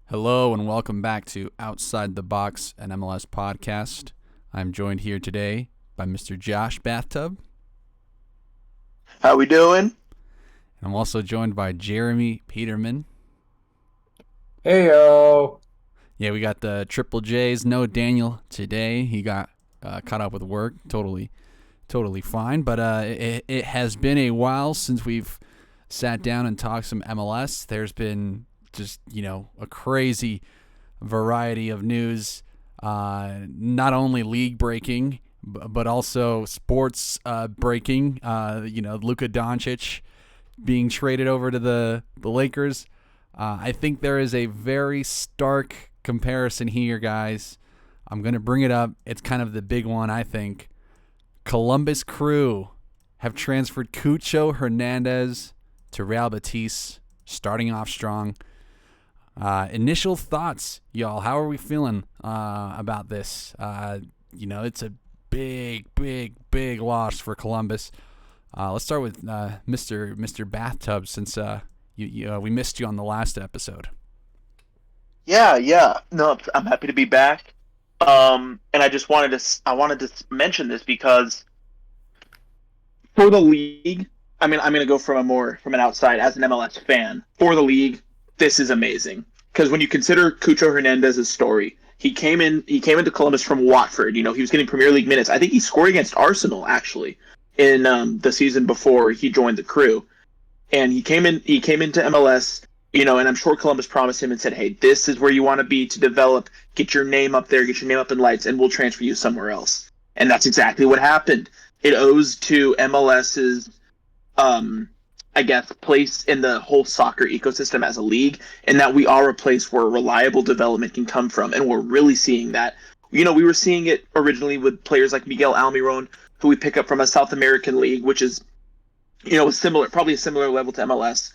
Hello and welcome back to Outside the Box, an MLS podcast. I'm joined here today by Mr. Josh Bathtub. How we doing? I'm also joined by Jeremy Peterman. Hey yo! Yeah, we got the Triple J's. No Daniel today. He got caught up with work. Totally fine. But it has been a while since we've sat down and talked some MLS. There's been just, a crazy variety of news, not only league breaking, but also sports breaking. Luka Doncic being traded over to the Lakers. I think there is a very stark comparison here, guys. I'm going to bring it up. It's kind of the big one, I think. Columbus Crew have transferred Cucho Hernandez to Real Betis, starting off strong. Initial thoughts, y'all. How are we feeling about this? It's a big loss for Columbus. Let's start with Mr. Bathtub, since we missed you on the last episode. Yeah. No, I'm happy to be back. And I wanted to mention this because for the league, I'm going to go from an outside as an MLS fan. For the league, this is amazing because when you consider Cucho Hernandez's story, he came into Columbus from Watford. He was getting Premier League minutes. I think he scored against Arsenal actually in the season before he joined the Crew, and he came into MLS. And I'm sure Columbus promised him and said, "Hey, this is where you want to be to develop. Get your name up there, get your name up in lights, and we'll transfer you somewhere else." And that's exactly what happened. It owes to MLS's place in the whole soccer ecosystem as a league, and that we are a place where reliable development can come from, and we're really seeing that. We were seeing it originally with players like Miguel Almiron, who we pick up from a South American league, which is, probably a similar level to MLS.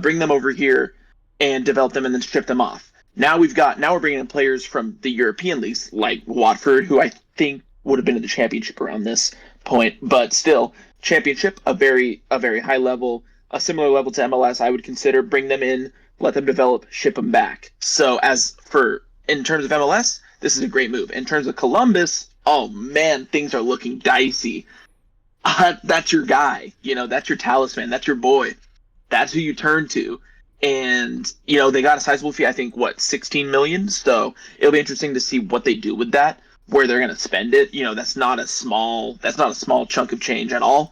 Bring them over here and develop them, and then ship them off. Now we're bringing in players from the European leagues, like Watford, who I think would have been in the championship around this point, but still, championship, a very high level. A similar level to MLS, I would consider. Bring them in, let them develop, ship them back. So in terms of MLS, this is a great move. In terms of Columbus, oh man, things are looking dicey. That's your guy, that's your talisman, that's your boy. That's who you turn to. And, they got a sizable fee, I think, 16 million? So it'll be interesting to see what they do with that, where they're going to spend it. That's not a small chunk of change at all.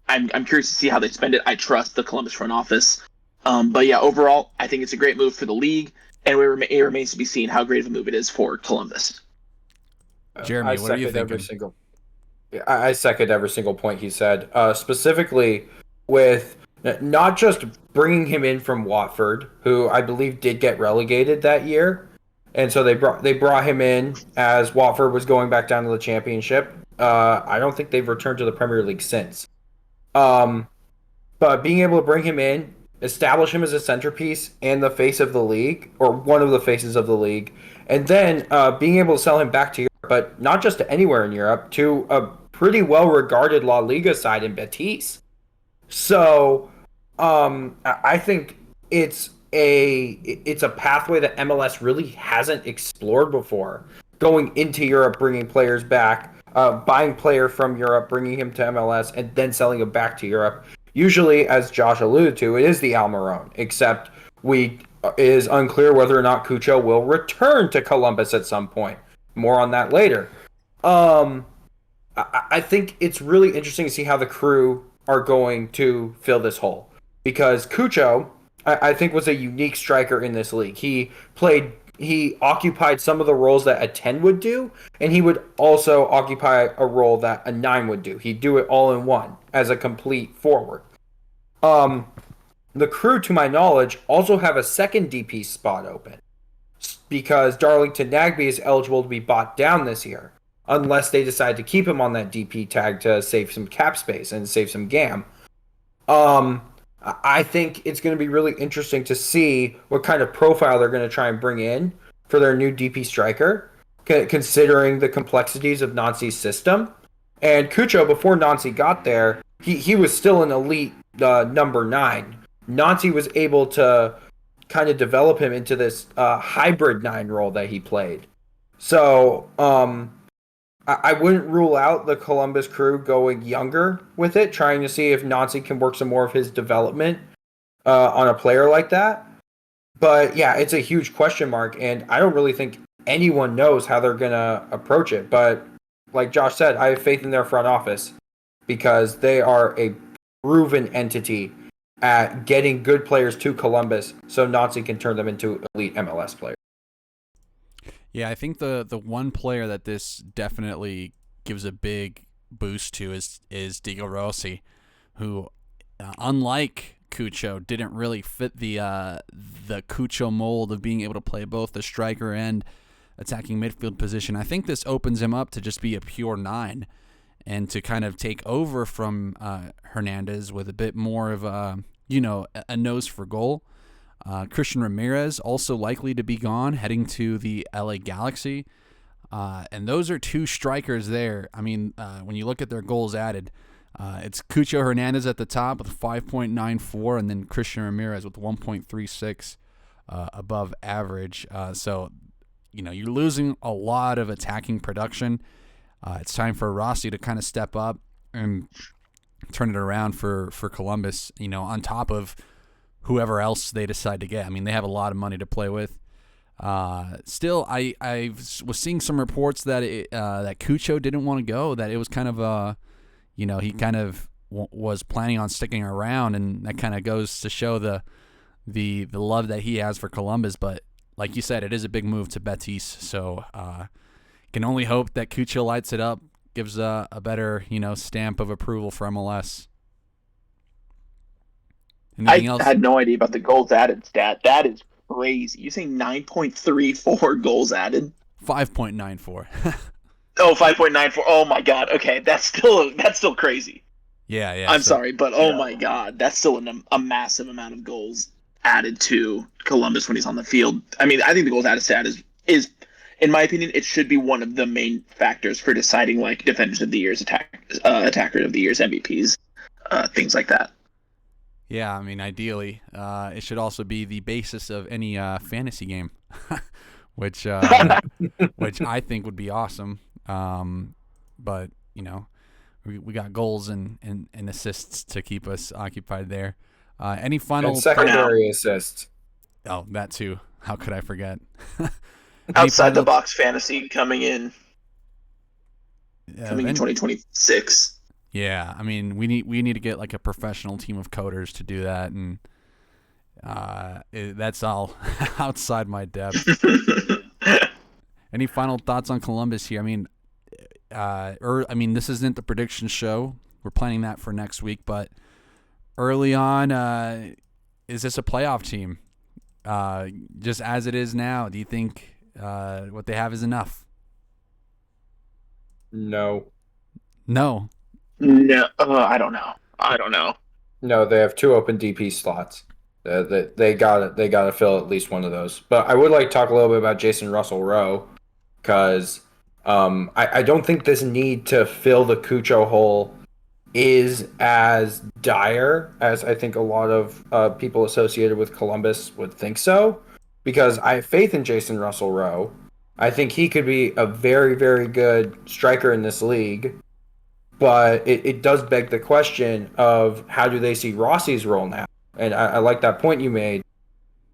I'm curious to see how they spend it. I trust the Columbus front office. But yeah, overall, I think it's a great move for the league, and it remains to be seen how great of a move it is for Columbus. Jeremy, what are you thinking? I second every single point he said. Specifically with not just bringing him in from Watford, who I believe did get relegated that year, and so they brought him in as Watford was going back down to the championship. I don't think they've returned to the Premier League since. But being able to bring him in, establish him as a centerpiece and the face of the league, or one of the faces of the league, and then being able to sell him back to Europe, but not just to anywhere in Europe, to a pretty well-regarded La Liga side in Betis. So, I think it's a pathway that MLS really hasn't explored before. Going into Europe, bringing players back, buying player from Europe, bringing him to MLS, and then selling him back to Europe. Usually, as Josh alluded to, it is the Almiron, except it is unclear whether or not Cucho will return to Columbus at some point. More on that later. I think it's really interesting to see how the Crew are going to fill this hole. Because Cucho, I think, was a unique striker in this league. He occupied some of the roles that a 10 would do, and he would also occupy a role that a 9 would do. He'd do it all in one as a complete forward. The Crew, to my knowledge, also have a second DP spot open because Darlington Nagbe is eligible to be bought down this year, unless they decide to keep him on that DP tag to save some cap space and save some GAM. I think it's going to be really interesting to see what kind of profile they're going to try and bring in for their new DP striker, considering the complexities of Nancy's system. And Cucho, before Nancy got there, he was still an elite number 9. Nancy was able to kind of develop him into this hybrid 9 role that he played. So I wouldn't rule out the Columbus Crew going younger with it, trying to see if Nancy can work some more of his development on a player like that. But yeah, it's a huge question mark, and I don't really think anyone knows how they're going to approach it. But like Josh said, I have faith in their front office because they are a proven entity at getting good players to Columbus so Nancy can turn them into elite MLS players. Yeah, I think the one player that this definitely gives a big boost to is Diego Rossi, who, unlike Cucho, didn't really fit the Cucho mold of being able to play both the striker and attacking midfield position. I think this opens him up to just be a pure 9 and to kind of take over from Hernandez with a bit more of a nose for goal. Christian Ramirez also likely to be gone, heading to the LA Galaxy. And those are 2 strikers there. I mean, when you look at their goals added, it's Cucho Hernandez at the top with 5.94, and then Christian Ramirez with 1.36 above average. So, you're losing a lot of attacking production. It's time for Rossi to kind of step up and turn it around for Columbus, on top of whoever else they decide to get. I mean, they have a lot of money to play with. Still, I was seeing some reports that that Cucho didn't want to go, that it was kind of he kind of was planning on sticking around, and that kind of goes to show the love that he has for Columbus. But like you said, it is a big move to Betis, so can only hope that Cucho lights it up, gives a better stamp of approval for MLS. Anything else? Had no idea about the goals added stat. That is crazy. You saying 9.34 goals added? 5.94. Oh, 5.94. Oh my god. Okay, that's still crazy. Yeah. I'm sorry, but oh my god, that's still a massive amount of goals added to Columbus when he's on the field. I mean, I think the goals added stat is in my opinion, it should be one of the main factors for deciding like defenders of the year's attackers of the year's MVPs, things like that. Yeah, I mean, ideally, it should also be the basis of any fantasy game, which I think would be awesome. But we got goals and assists to keep us occupied there. Any final and secondary assists? Oh, that too. How could I forget? Outside the box fantasy coming in 2026. Yeah, I mean, we need to get like a professional team of coders to do that, and that's all outside my depth. Any final thoughts on Columbus here? I mean, this isn't the prediction show. We're planning that for next week, but early on, is this a playoff team? Just as it is now, do you think what they have is enough? No. No, I don't know. No, they have 2 open DP slots. They got to fill at least one of those. But I would like to talk a little bit about Jason Russell-Rowe, because I don't think this need to fill the Cucho hole is as dire as I think a lot of people associated with Columbus would think so, because I have faith in Jason Russell-Rowe. I think he could be a very, very good striker in this league, but it does beg the question of how do they see Rossi's role now? And I like that point you made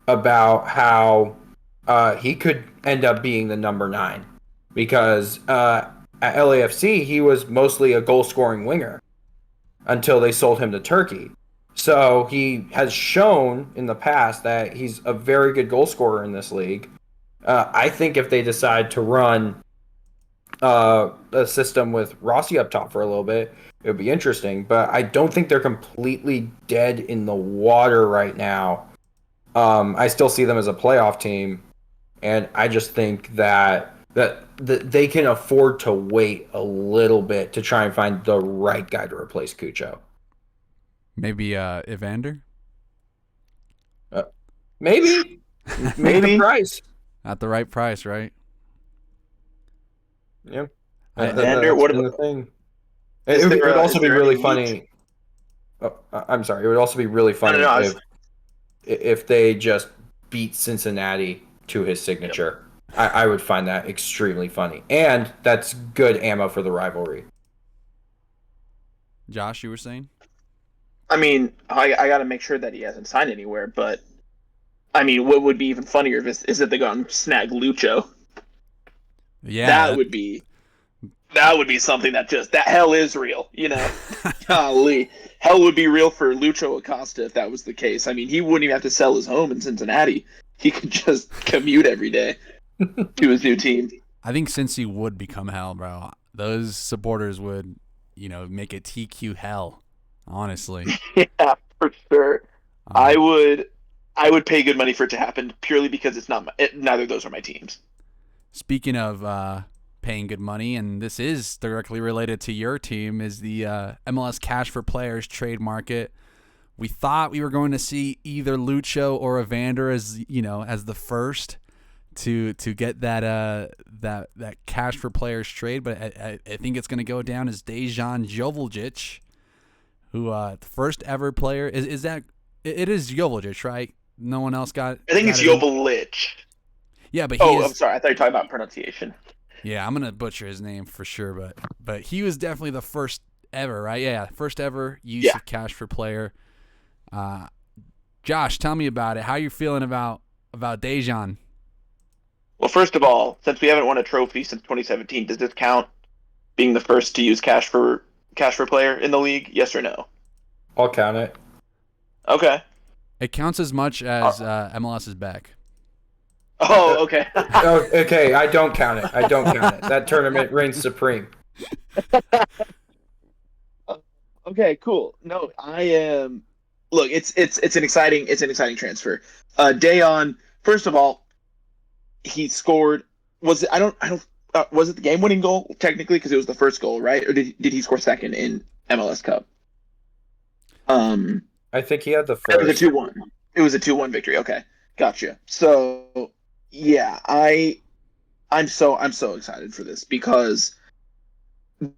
about how he could end up being the number 9, because at LAFC he was mostly a goal-scoring winger until they sold him to Turkey. So he has shown in the past that he's a very good goal scorer in this league. I think if they decide to run a system with Rossi up top for a little bit, it would be interesting. But I don't think they're completely dead in the water right now. I still see them as a playoff team, and I just think that they can afford to wait a little bit to try and find the right guy to replace Cucho. Maybe Evander? Maybe. Maybe the price. At the right price, right? Yeah. Evander, what about the thing? It would also be really funny. Oh, I'm sorry. It would also be really funny if they just beat Cincinnati to his signature. I would find that extremely funny. And that's good ammo for the rivalry. Josh, you were saying? I mean, I got to make sure that he hasn't signed anywhere, but I mean, what would be even funnier is if they go and snag Lucho. Yeah, that would be something that hell is real, you know. Golly, hell would be real for Lucho Acosta if that was the case. I mean, he wouldn't even have to sell his home in Cincinnati. He could just commute every day to his new team. I think Cincy would become hell, bro. Those supporters would, make it TQ hell. Honestly. Yeah, for sure. I would pay good money for it to happen purely because it's not neither of those are my teams. Speaking of paying good money, and this is directly related to your team, is the MLS Cash for Players trade market. We thought we were going to see either Lucho or Evander as the first to get that Cash for Players trade, but I think it's going to go down as Dejan Joveljic, who the first ever player is that it is Joveljic, right? No one else got. I think it's Joveljic. Yeah, but I'm sorry. I thought you were talking about pronunciation. Yeah, I'm gonna butcher his name for sure, but he was definitely the first ever, right? Yeah, first ever use of Cash for Player. Josh, tell me about it. How you feeling about Dejan? Well, first of all, since we haven't won a trophy since 2017, does this count being the first to use Cash for Player in the league? Yes or no? I'll count it. Okay. It counts as much as MLS is back. Oh, okay. Okay, I don't count it. That tournament reigns supreme. Okay, cool. No, I am. Look, it's an exciting transfer. Dejan, first of all, he scored. Was it? I don't. Was it the game-winning goal technically because it was the first goal, right? Or did he score second in MLS Cup? I think he had the first. It was a 2-1. It was a 2-1 victory. Okay, gotcha. So yeah, I'm so excited for this because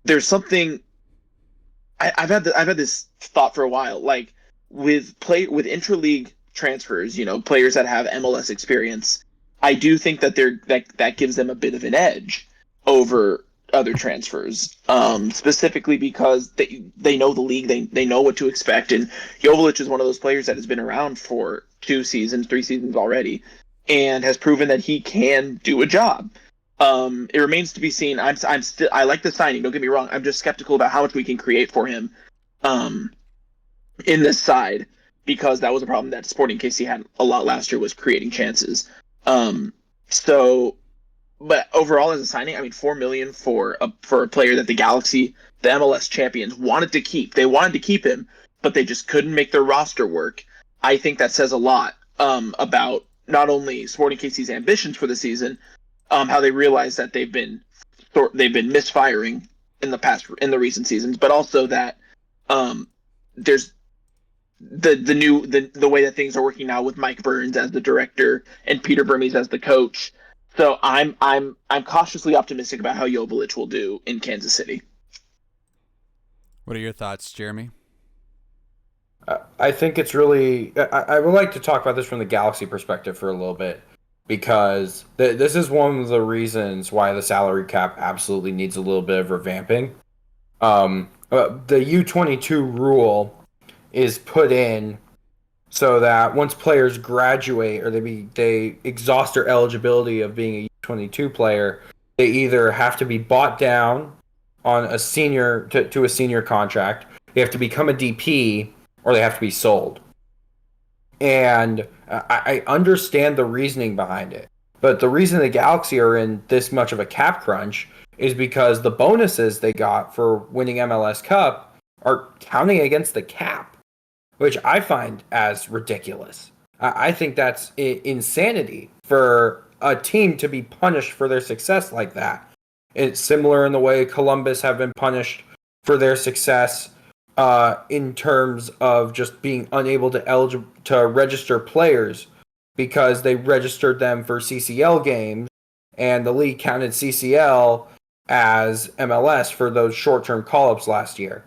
there's something. I've had this thought for a while, like with intra-league transfers, players that have MLS experience. I do think that that gives them a bit of an edge over other transfers, specifically because they know the league, they know what to expect, and Joveljic is one of those players that has been around for 3 seasons already, and has proven that he can do a job. It remains to be seen. I like the signing. Don't get me wrong. I'm just skeptical about how much we can create for him, in this side, because that was a problem that Sporting KC had a lot last year, was creating chances. But overall as a signing, I mean, $4 million for a player that the Galaxy, the MLS champions, wanted to keep. They wanted to keep him, but they just couldn't make their roster work. I think that says a lot about not only Sporting KC's ambitions for the season, how they realize that they've been misfiring in the recent seasons, but also that there's the way that things are working now with Mike Burns as the director and Peter Burmese as the coach. So I'm cautiously optimistic about how Joveljic will do in Kansas City. What are your thoughts, Jeremy? I think it's really. I would like to talk about this from the Galaxy perspective for a little bit, because this is one of the reasons why the salary cap absolutely needs a little bit of revamping. The U22 rule is put in so that once players graduate or they exhaust their eligibility of being a U22 player, they either have to be bought down on a senior to a senior contract, they have to become a DP, or they have to be sold. And I understand the reasoning behind it, but the reason the Galaxy are in this much of a cap crunch is because the bonuses they got for winning MLS Cup are counting against the cap, which I find as ridiculous. I think that's insanity for a team to be punished for their success like that. It's similar in the way Columbus have been punished for their success in terms of just being unable to register players because they registered them for CCL games, and the league counted CCL as MLS for those short-term call-ups last year.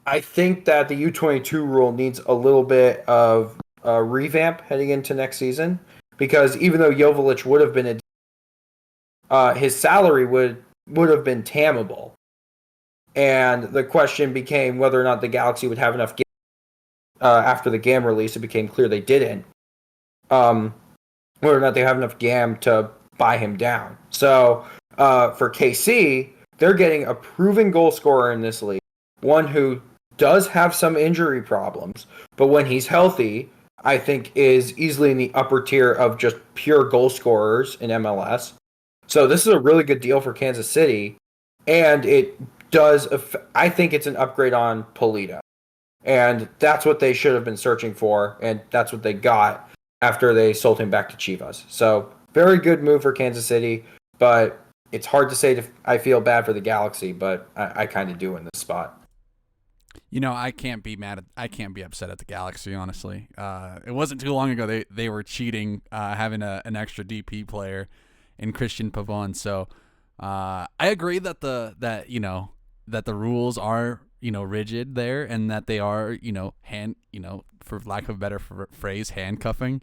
I think that the U22 rule needs a little bit of revamp heading into next season, because even though Joveljic would have been his salary would have been tammable, and the question became whether or not the Galaxy would have enough. After the GAM release, it became clear they didn't. Whether or not they have enough GAM to buy him down. So for KC, they're getting a proven goal scorer in this league, one who does have some injury problems, but when he's healthy, I think is easily in the upper tier of just pure goal scorers in MLS. So this is a really good deal for Kansas City, and it does. I think it's an upgrade on Polito, and that's what they should have been searching for, and that's what they got after they sold him back to Chivas. So very good move for Kansas City, but it's hard to say I feel bad for the Galaxy, but I kind of do in this spot. I can't be upset at the Galaxy, honestly. It wasn't too long ago they were cheating, having an extra DP player in Christian Pavon. So I agree that the rules are rigid there, and that they are for lack of a better phrase, handcuffing.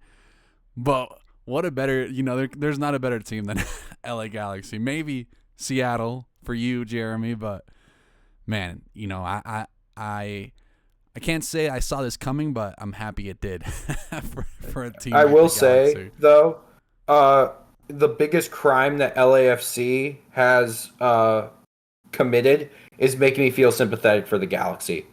But what a better there's not a better team than LA Galaxy. Maybe Seattle for you, Jeremy, but man, I can't say I saw this coming, but I'm happy it did for a team. I will say though, the biggest crime that LAFC has committed is making me feel sympathetic for the Galaxy.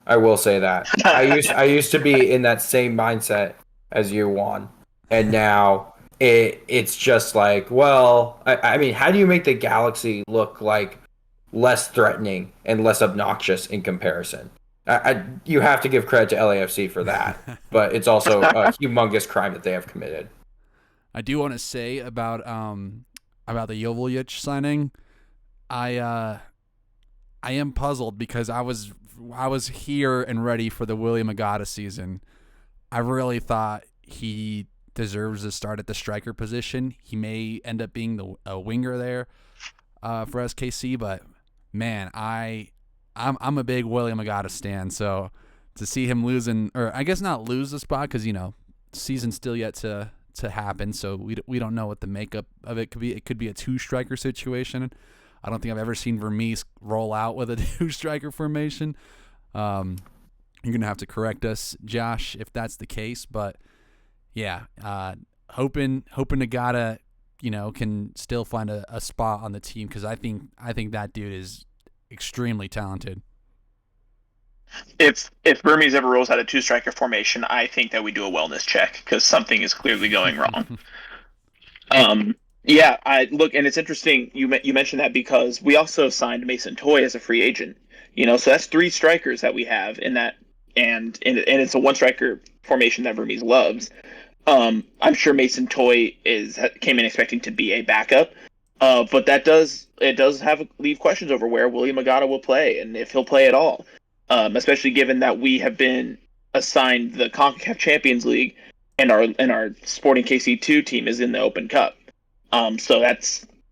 I will say that. I used to be in that same mindset as you, Juan, and now it's just like, well, I mean, how do you make the Galaxy look like less threatening and less obnoxious in comparison? You have to give credit to LAFC for that, but it's also a humongous crime that they have committed. I do want to say about the Joveljic signing, I am puzzled because I was here and ready for the William Agada season. I really thought he deserves a start at the striker position. He may end up being a winger there for SKC, but man, I'm a big William Agada stan. So to see him losing, or I guess not lose the spot, because season's still yet to happen, so we don't know what the makeup of it could be. It could be a 2-striker situation. I don't think I've ever seen Vermees roll out with a 2-striker formation. You're gonna have to correct us, Josh, if that's the case. But yeah, hoping Agada, can still find a spot on the team, because I think that dude is extremely talented. If Burmese ever rolls out a 2-striker formation, I think that we do a wellness check, because something is clearly going wrong. Yeah, I look, and it's interesting you mentioned that, because we also signed Mason Toye as a free agent. So that's 3 strikers that we have in that, and it's a 1-striker formation that Burmese loves. I'm sure Mason Toye came in expecting to be a backup, but it does leave questions over where William Agada will play, and if he'll play at all. Especially given that we have been assigned the CONCACAF Champions League, and our Sporting KC2 team is in the Open Cup. So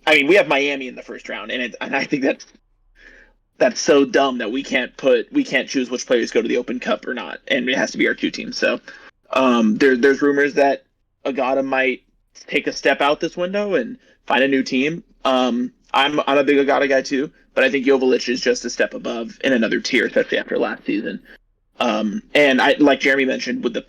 we have Miami in the first round, and I think that's so dumb that we can't choose which players go to the Open Cup or not, and it has to be our 2 teams. So there's rumors that Agada might take a step out this window and find a new team. I'm a big Agada guy too, but I think Joveljic is just a step above in another tier, especially after last season. And I, like Jeremy mentioned, with the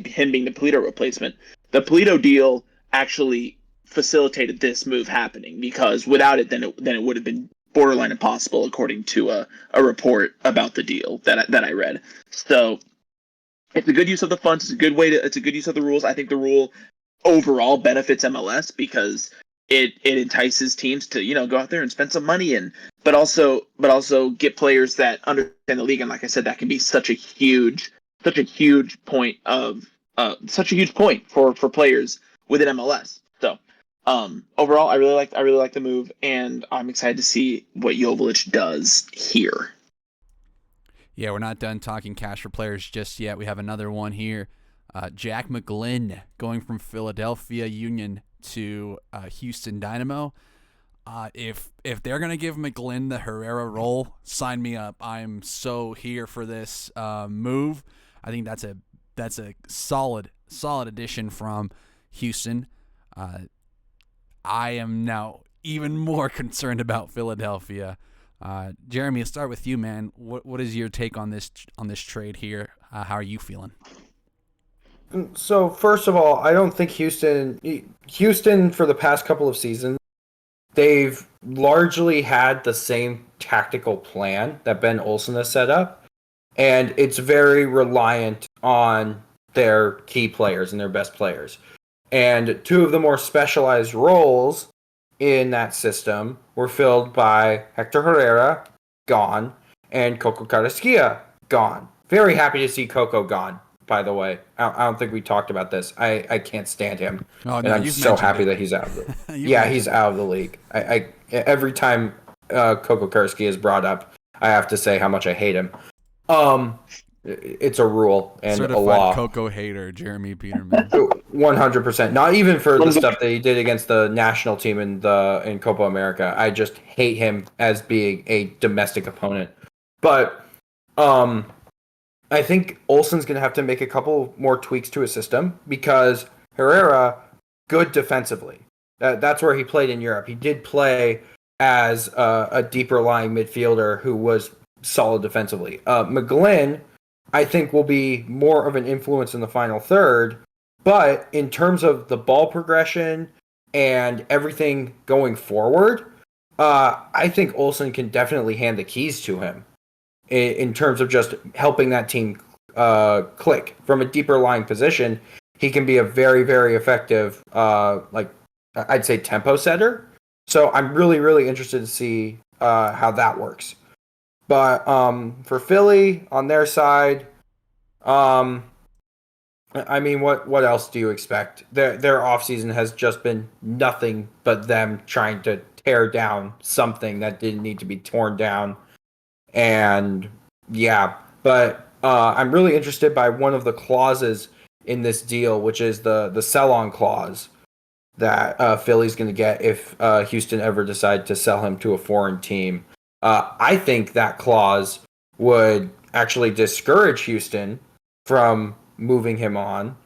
him being the Polito replacement, the Polito deal actually facilitated this move happening, because without it, then it would have been borderline impossible, according to a report about the deal that I read. So it's a good use of the funds. It's a good use of the rules. I think the rule overall benefits MLS, because it entices teams to go out there and spend some money, but also get players that understand the league. And like I said, that can be such a huge point for players within MLS. So overall, I really like the move, and I'm excited to see what Joveljic does here. Yeah, we're not done talking cash for players just yet. We have another one here. Jack McGlynn going from Philadelphia Union to Houston Dynamo. If they're gonna give McGlynn the Herrera role, sign me up. I'm so here for this move. I think that's a that's a solid addition from Houston. I am now even more concerned about Philadelphia. Jeremy, I'll start with you, man. What is your take on this trade here? How are you feeling? So first of all, I don't think Houston for the past couple of seasons, they've largely had the same tactical plan that Ben Olsen has set up, and it's very reliant on their key players and their best players. And two of the more specialized roles in that system were filled by Hector Herrera, gone, and Coco Carrasquilla, gone. Very happy to see Coco gone, by the way. I don't think we talked about this. I can't stand him. Oh, and no, I'm so happy that he's out of the he's out of the league. I every time Coco Carrasquilla is brought up, I have to say how much I hate him. It's a rule and Certified a law. Coco hater, Jeremy Peterman. 100%. Not even for the stuff that he did against the national team in Copa America. I just hate him as being a domestic opponent. But I think Olsen's going to have to make a couple more tweaks to his system because Herrera, good defensively. That's where he played in Europe. He did play as a deeper lying midfielder who was solid defensively. McGlynn, I think, will be more of an influence in the final third, but in terms of the ball progression and everything going forward, I think Olsen can definitely hand the keys to him in terms of just helping that team click. From a deeper lying position, he can be a very, very effective, I'd say, tempo setter. So I'm really, really interested to see how that works. But for Philly, on their side, I mean, what else do you expect? Their offseason has just been nothing but them trying to tear down something that didn't need to be torn down. And yeah, but I'm really interested by one of the clauses in this deal, which is the sell-on clause that Philly's going to get if Houston ever decide to sell him to a foreign team. I think that clause would actually discourage Houston from moving him on,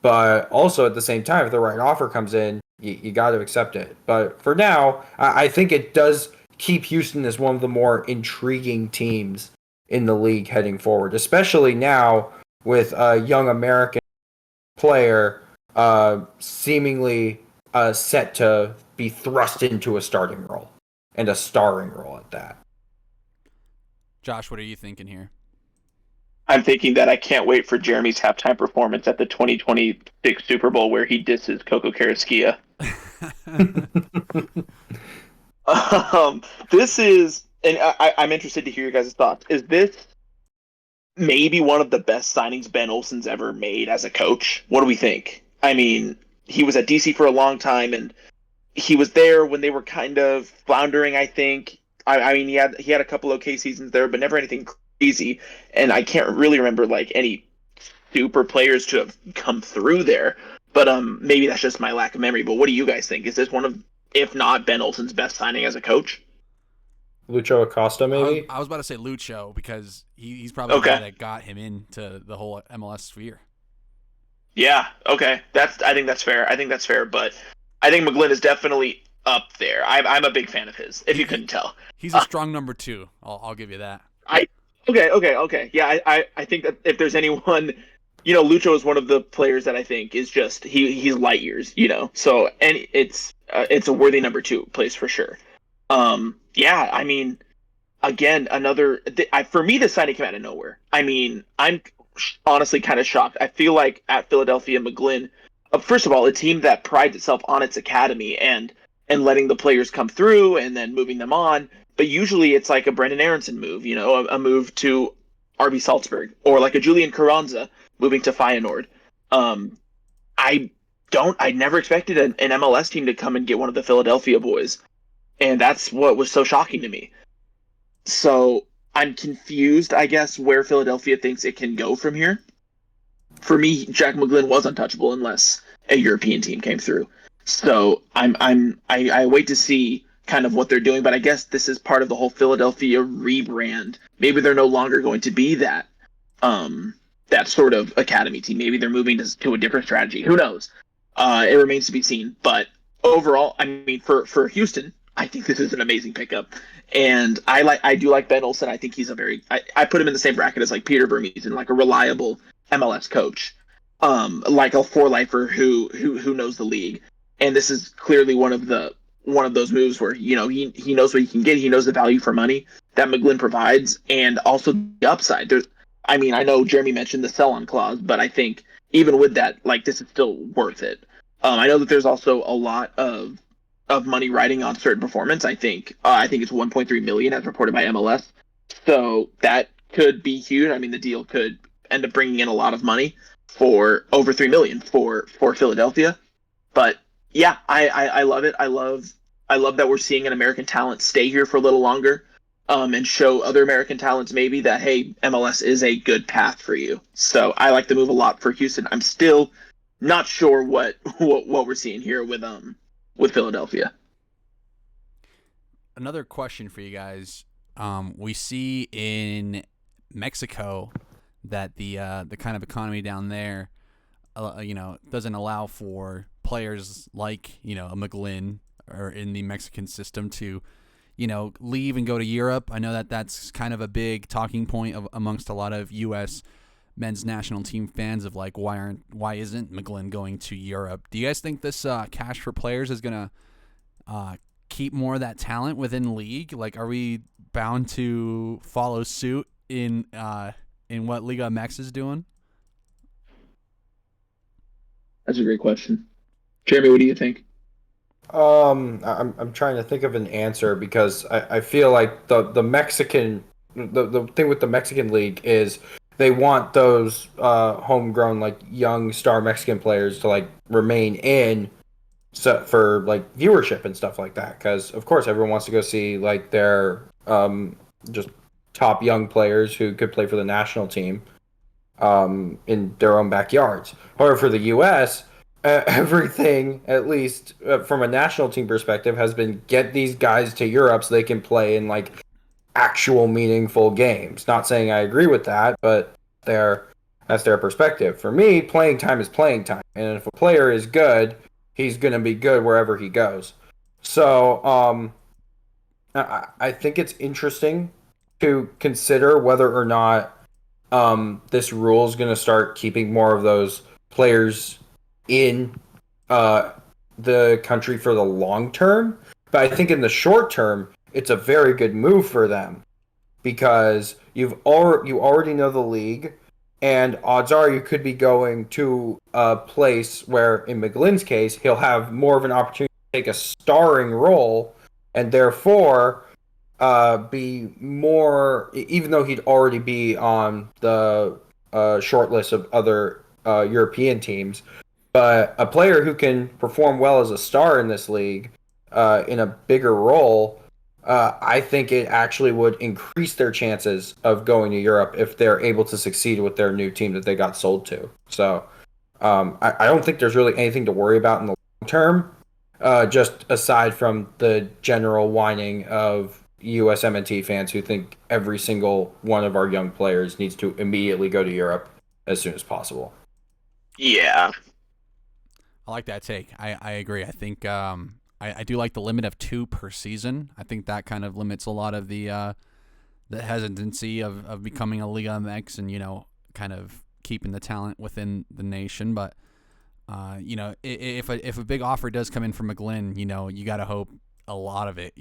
but also at the same time, if the right offer comes in, you got to accept it. But for now, I think it does keep Houston as one of the more intriguing teams in the league heading forward, especially now with a young American player seemingly set to be thrust into a starting role. And a starring role at that. Josh, what are you thinking here? I'm thinking that I can't wait for Jeremy's halftime performance at the 2026 Super Bowl where he disses Coco Carrasquilla. This is, and I'm interested to hear your guys' thoughts. Is this maybe one of the best signings Ben Olsen's ever made as a coach? What do we think? I mean, he was at DC for a long time, and he was there when they were kind of floundering, I think. I mean, he had a couple okay seasons there, but never anything crazy. And I can't really remember like any super players to have come through there. But maybe that's just my lack of memory. But what do you guys think? Is this one of, if not Ben Olsen's best signing as a coach? Lucho Acosta, maybe? I was about to say Lucho because he's probably the guy that got him into the whole MLS sphere. Yeah, okay. I think that's fair. But I think McGlynn is definitely up there. I'm a big fan of his, if you couldn't tell. He's a strong number 2. I'll give you that. Okay. Yeah, I think that if there's anyone, Lucho is one of the players that I think is just he's light years, So and it's a worthy number 2 place for sure. Yeah, I mean, again, for me, the signing came out of nowhere. I mean, I'm honestly kind of shocked. I feel like at Philadelphia, McGlynn, first of all, a team that prides itself on its academy and letting the players come through and then moving them on. But usually it's like a Brendan Aronson move, a move to RB Salzburg, or like a Julian Carranza moving to Feyenoord. I never expected an MLS team to come and get one of the Philadelphia boys. And that's what was so shocking to me. So I'm confused, I guess, where Philadelphia thinks it can go from here. For me, Jack McGlynn was untouchable unless a European team came through. So I wait to see kind of what they're doing, but I guess this is part of the whole Philadelphia rebrand. Maybe they're no longer going to be that that sort of academy team. Maybe they're moving to a different strategy. Who knows? It remains to be seen. But overall, I mean, for Houston, I think this is an amazing pickup. And I do like Ben Olsen. I think he's I put him in the same bracket as like Peter Vermees and like a reliable MLS coach, like a four-lifer who knows the league. And this is clearly one of those moves where he knows what he can get. He knows the value for money that McGlynn provides, and also the upside. I know Jeremy mentioned the sell-on clause, but I think even with that, like, this is still worth it. I know that there's also a lot of money riding on certain performance. I think it's 1.3 million as reported by MLS. So that could be huge. I mean, the deal could end up bringing in a lot of money for over 3 million for Philadelphia. But yeah, I love it. I love that we're seeing an American talent stay here for a little longer, and show other American talents maybe that, hey, MLS is a good path for you. So I like the move a lot for Houston. I'm still not sure what we're seeing here with Philadelphia. Another question for you guys. We see in Mexico that the kind of economy down there, doesn't allow for players like, a McGlynn or in the Mexican system to, leave and go to Europe. I know that that's kind of a big talking point amongst a lot of U.S. men's national team fans of like, why isn't McGlynn going to Europe? Do you guys think this cash for players is gonna keep more of that talent within the league? Like, are we bound to follow suit in what Liga MX is doing? That's a great question. Jeremy, what do you think? I'm trying to think of an answer because I feel like the Mexican the thing with the Mexican league is they want those homegrown, like, young star Mexican players to like remain in, so for like viewership and stuff like that, because of course everyone wants to go see like their just top young players who could play for the national team in their own backyards. However, for the U.S., everything, at least from a national team perspective, has been get these guys to Europe so they can play in like actual meaningful games. Not saying I agree with that, but that's their perspective. For me, playing time is playing time, and if a player is good, he's going to be good wherever he goes. So I think it's interesting to consider whether or not this rule is going to start keeping more of those players in the country for the long term. But I think in the short term, it's a very good move for them because you already know the league, and odds are you could be going to a place where, in McGlynn's case, he'll have more of an opportunity to take a starring role, and therefore be more, even though he'd already be on the short list of other European teams, but a player who can perform well as a star in this league in a bigger role, I think it actually would increase their chances of going to Europe if they're able to succeed with their new team that they got sold to. So I don't think there's really anything to worry about in the long term, just aside from the general whining of USMNT fans who think every single one of our young players needs to immediately go to Europe as soon as possible. Yeah. I like that take. I agree. I think I do like the limit of 2 per season. I think that kind of limits a lot of the hesitancy of becoming a Liga MX and, kind of keeping the talent within the nation. But, if a big offer does come in from McGlynn, you got to hope a lot of it,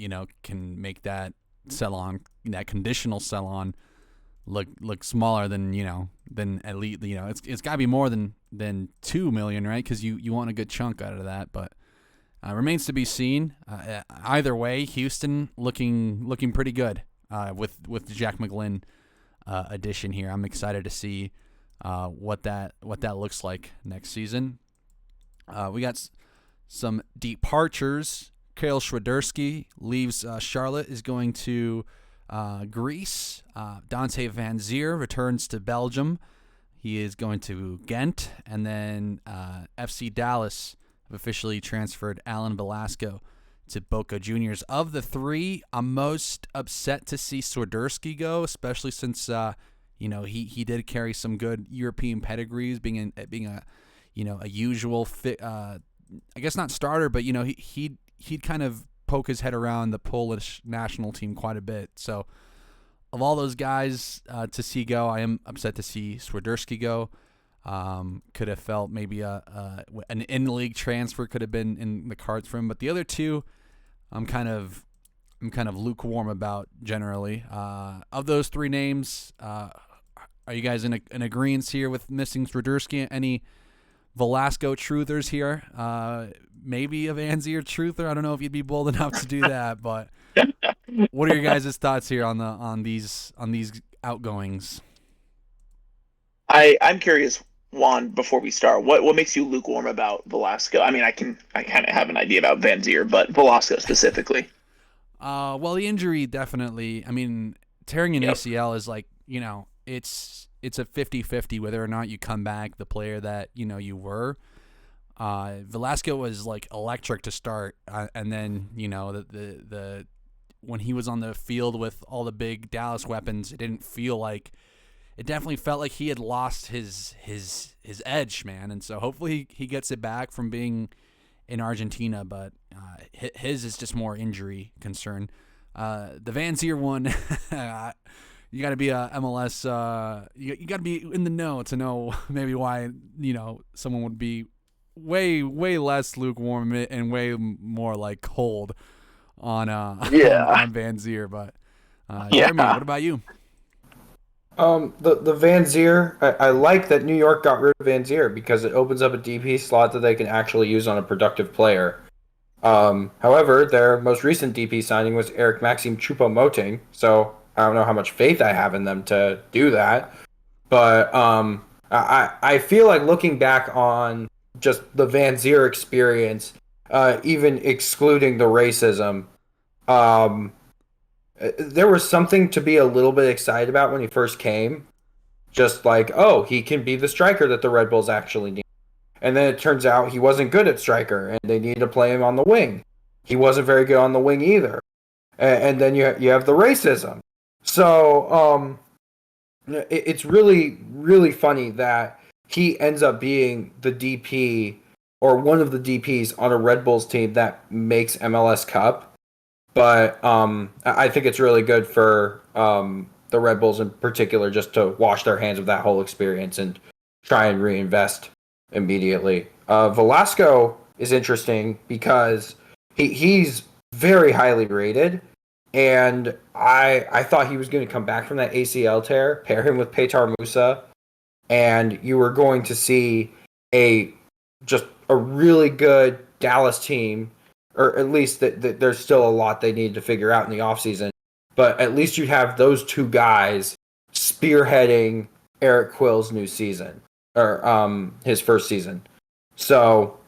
can make that sell-on, that conditional sell-on look smaller than, than at least, it's got to be more than 2 million, right? Because you want a good chunk out of that, but remains to be seen. Either way, Houston looking pretty good with the Jack McGlynn addition here. I'm excited to see what that looks like next season. We got some departures. Kale Swiderski leaves Charlotte, is going to Greece. Dante Van Zier returns to Belgium. He is going to Ghent. And then FC Dallas have officially transferred Alan Velasco to Boca Juniors. Of the three, I'm most upset to see Swiderski go, especially since he did carry some good European pedigrees, being a a usual fit. I guess not starter, but he'd kind of poke his head around the Polish national team quite a bit. So of all those guys to see go, I am upset to see Swiderski go. Could have felt maybe an in-league transfer could have been in the cards for him, but the other two, I'm kind of lukewarm about generally. Of those three names, are you guys in agreement here with missing Swiderski? Any Velasco truthers here? Maybe a Van Zier truther. I don't know if you'd be bold enough to do that, but what are your guys' thoughts here on these outgoings? I'm curious, Juan, before we start, what makes you lukewarm about Velasco? I mean, I kind of have an idea about Van Zier, but Velasco specifically. Well, the injury definitely. I mean, tearing an ACL is like, it's a 50-50 whether or not you come back the player that you were. Velasco was like electric to start, and then the when he was on the field with all the big Dallas weapons, it definitely felt like he had lost his edge, man. And so hopefully he gets it back from being in Argentina, but his is just more injury concern. The Van Zier one, you got to be a MLS. You got to be in the know to know maybe why someone would be way less lukewarm and way more like cold on on Van Zier. But Jeremy, what about you? The Van Zier, I like that New York got rid of Van Zier because it opens up a DP slot that they can actually use on a productive player. However, their most recent DP signing was Eric Maxim Choupo-Moting, so I don't know how much faith I have in them to do that. But I feel like looking back on just the Van Zier experience, even excluding the racism, there was something to be a little bit excited about when he first came. Just like, oh, he can be the striker that the Red Bulls actually need. And then it turns out he wasn't good at striker, and they needed to play him on the wing. He wasn't very good on the wing either. And then you have the racism. So it's really, really funny that he ends up being the DP or one of the DPs on a Red Bulls team that makes MLS Cup. But I think it's really good for the Red Bulls in particular just to wash their hands of that whole experience and try and reinvest immediately. Velasco is interesting because he's very highly rated, and I thought he was going to come back from that ACL tear, pair him with Petar Musa, and you were going to see just a really good Dallas team, or at least that there's still a lot they need to figure out in the offseason. But at least you'd have those two guys spearheading Eric Quill's new season, or his first season. So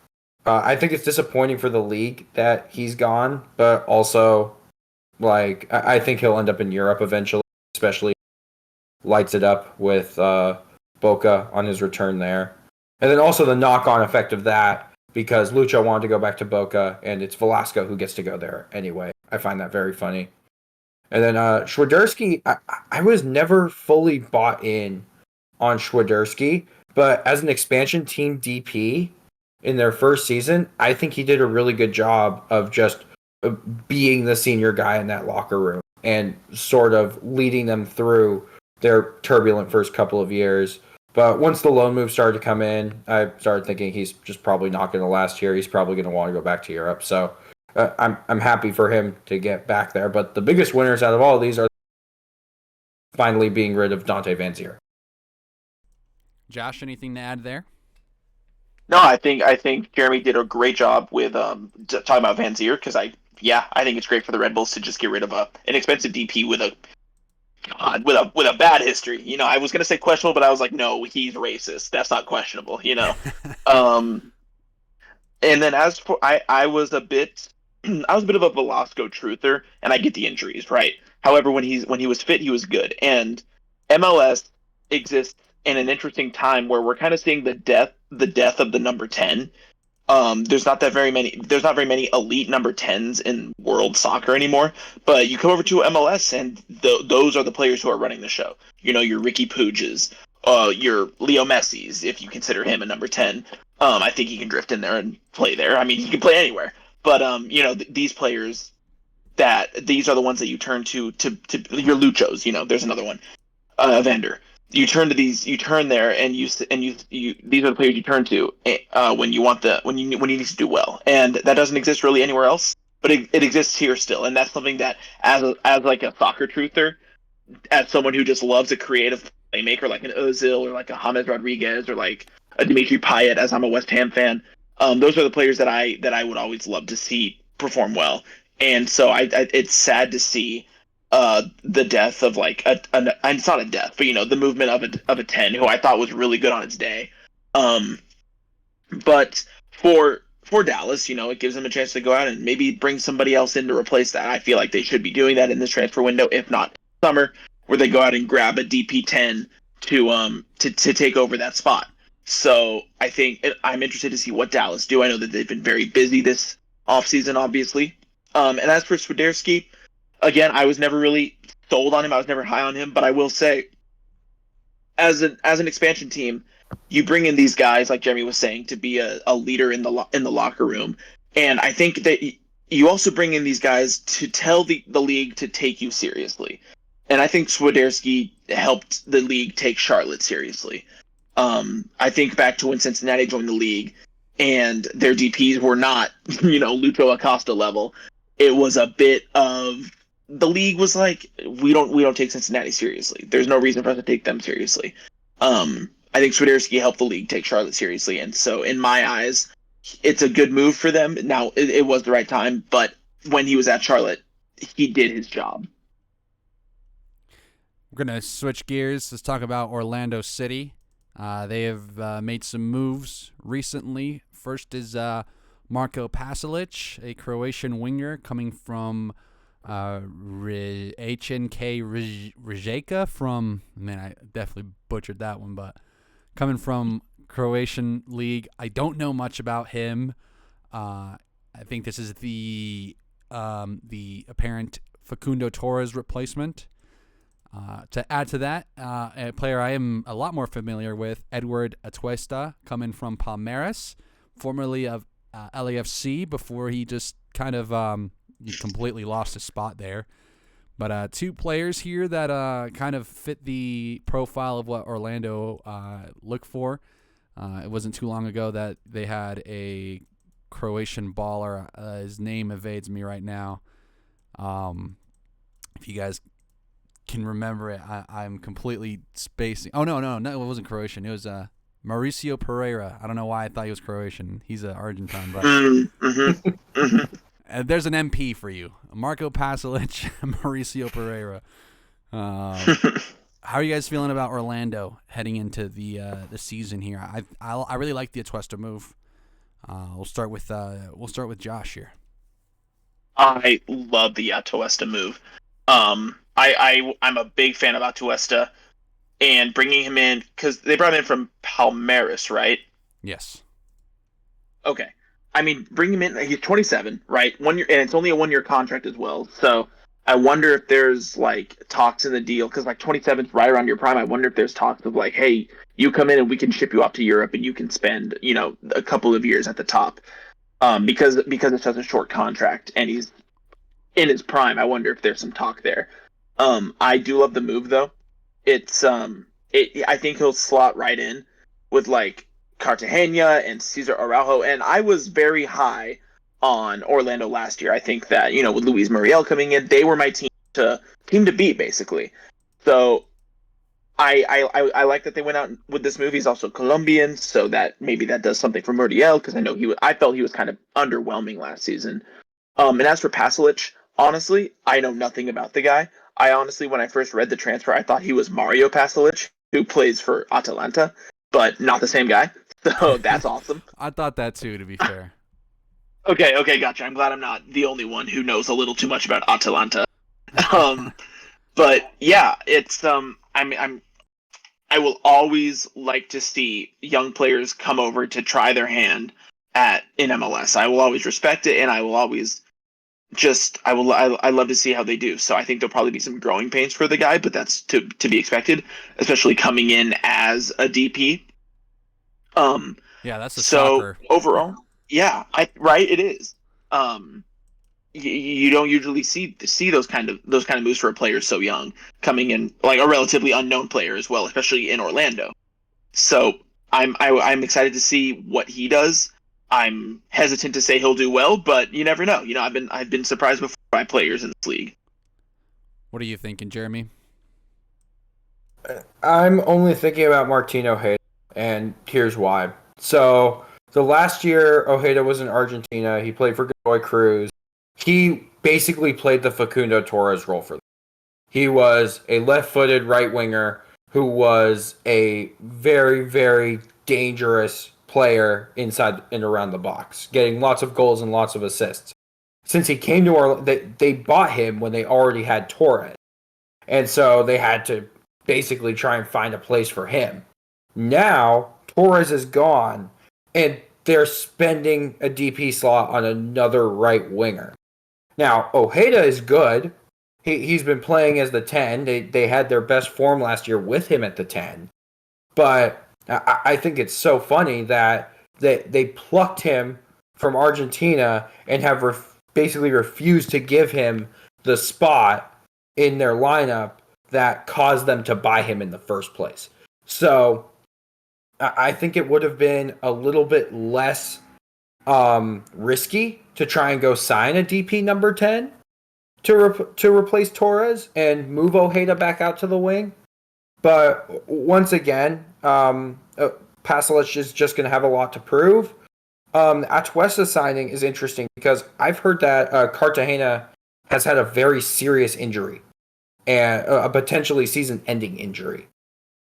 I think it's disappointing for the league that he's gone, but also, like, I think he'll end up in Europe eventually, especially lights it up with Boca on his return there. And then also the knock-on effect of that, because Lucho wanted to go back to Boca, and it's Velasco who gets to go there anyway. I find that very funny. And then Swiderski, I was never fully bought in on Swiderski, but as an expansion team DP in their first season, I think he did a really good job of just being the senior guy in that locker room and sort of leading them through their turbulent first couple of years. But once the loan move started to come in, I started thinking he's just probably not going to last here. He's probably going to want to go back to Europe. So I'm happy for him to get back there. But the biggest winners out of all of these are finally being rid of Dante Van Zier. Josh, anything to add there? No, I think Jeremy did a great job with talking about Van Zier, because I think it's great for the Red Bulls to just get rid of an expensive DP with a bad history. I was gonna say questionable, but I was like, no, he's racist. That's not questionable. And then as for I was a bit of a Velasco truther, and I get the injuries, right? However, when he was fit, he was good. And MLS exists in an interesting time where we're kind of seeing the death of the number 10. There's not very many elite number 10s in world soccer anymore. But you come over to MLS, and those are the players who are running the show. Your Ricky Puiges, your Leo Messi's, if you consider him a number 10. I think he can drift in there and play there. I mean, he can play anywhere. But these players these are the ones that you turn to your Luchos. There's another one, Evander. You turn there, and these are the players you turn to when you need to do well, and that doesn't exist really anywhere else, but it exists here still, and that's something that as like a soccer truther, as someone who just loves a creative playmaker like an Ozil or like a James Rodriguez or like a Dimitri Payet, as I'm a West Ham fan, those are the players that I would always love to see perform well, and so it's sad to see the death of like it's not a death, but the movement of a 10 who I thought was really good on its day. But for Dallas, it gives them a chance to go out and maybe bring somebody else in to replace that. I feel like they should be doing that in this transfer window, if not summer, where they go out and grab a DP10 to take over that spot. So I think I'm interested to see what Dallas do. I know that they've been very busy this offseason, obviously. And as for Swiderski, again, I was never really sold on him. I was never high on him, but I will say, as an expansion team, you bring in these guys like Jeremy was saying to be a leader in the locker room, and I think that you also bring in these guys to tell the league to take you seriously, and I think Swiderski helped the league take Charlotte seriously. I think back to when Cincinnati joined the league, and their DPs were not Lucho Acosta level. It was a bit of the league was like, we don't take Cincinnati seriously. There's no reason for us to take them seriously. I think Swiderski helped the league take Charlotte seriously, and so in my eyes, it's a good move for them. Now, it was the right time, but when he was at Charlotte, he did his job. We're gonna switch gears. Let's talk about Orlando City. They have made some moves recently. First is Marko Pasalic, a Croatian winger coming from HNK Rijeka from, man, I definitely butchered that one, but coming from Croatian league. I don't know much about him. I think this is the apparent Facundo Torres replacement. To add to that, a player I am a lot more familiar with, Edward Atuesta, coming from Palmeiras, formerly of LAFC, before he just kind of he completely lost his spot there. But two players here that kind of fit the profile of what Orlando looked for. It wasn't too long ago that they had a Croatian baller. His name evades me right now. If you guys can remember it, I'm completely spacing. Oh, no, it wasn't Croatian. It was Mauricio Pereira. I don't know why I thought he was Croatian. He's an Argentine, but there's an MP for you. Marko Pasalic, Mauricio Pereira. How are you guys feeling about Orlando heading into the season here? I really like the Atuesta move. We'll start with Josh here. I love the Atuesta move. I'm a big fan of Atuesta, and bringing him in because they brought him in from Palmeiras, right? Yes. Okay. I mean, bring him in. He's 27, right? 1 year, and it's only a 1 year contract as well. So I wonder if there's like talks in the deal because like 27 is right around your prime. I wonder if there's talks of like, hey, you come in and we can ship you off to Europe and you can spend a couple of years at the top, because it's such a short contract and he's in his prime. I wonder if there's some talk there. I do love the move though. It's I think he'll slot right in with like Cartagena and Cesar Araujo, and I was very high on Orlando last year. I think that with Luis Muriel coming in, they were my team to beat basically. So I like that they went out with this move. He's also Colombian, so that maybe that does something for Muriel because I felt he was kind of underwhelming last season. And as for Pasalic, honestly, I know nothing about the guy. I honestly, when I first read the transfer, I thought he was Mario Pasalic, who plays for Atalanta, but not the same guy. So that's awesome. I thought that too, to be fair. Okay, gotcha. I'm glad I'm not the only one who knows a little too much about Atalanta. But yeah, it's I will always like to see young players come over to try their hand in MLS. I will always respect it, and I will always I love to see how they do. So I think there'll probably be some growing pains for the guy, but that's to be expected, especially coming in as a DP. Yeah, that's a So shocker. overall, yeah, right, it is. Um, you don't usually see those kind of moves for a player so young, coming in like a relatively unknown player as well, especially in Orlando. So I'm excited to see what he does. I'm hesitant to say he'll do well, but you never know. I've been surprised before by players in this league. What are you thinking, Jeremy? I'm only thinking about Martin Ojeda, and here's why. So the last year Ojeda was in Argentina, he played for Godoy Cruz. He basically played the Facundo Torres role for them. He was a left-footed right winger who was a very, very dangerous player inside and around the box, getting lots of goals and lots of assists. Since he came to Orlando, they bought him when they already had Torres. And so they had to basically try and find a place for him. Now, Torres is gone, and they're spending a DP slot on another right winger. Now, Ojeda is good. He's been playing as the 10. They had their best form last year with him at the 10. But I think it's so funny that they plucked him from Argentina and have basically refused to give him the spot in their lineup that caused them to buy him in the first place. So I think it would have been a little bit less risky to try and go sign a DP number 10 to replace Torres and move Ojeda back out to the wing. But once again, Pasalic is just going to have a lot to prove. Atuesta signing is interesting because I've heard that Cartagena has had a very serious injury and a potentially season-ending injury.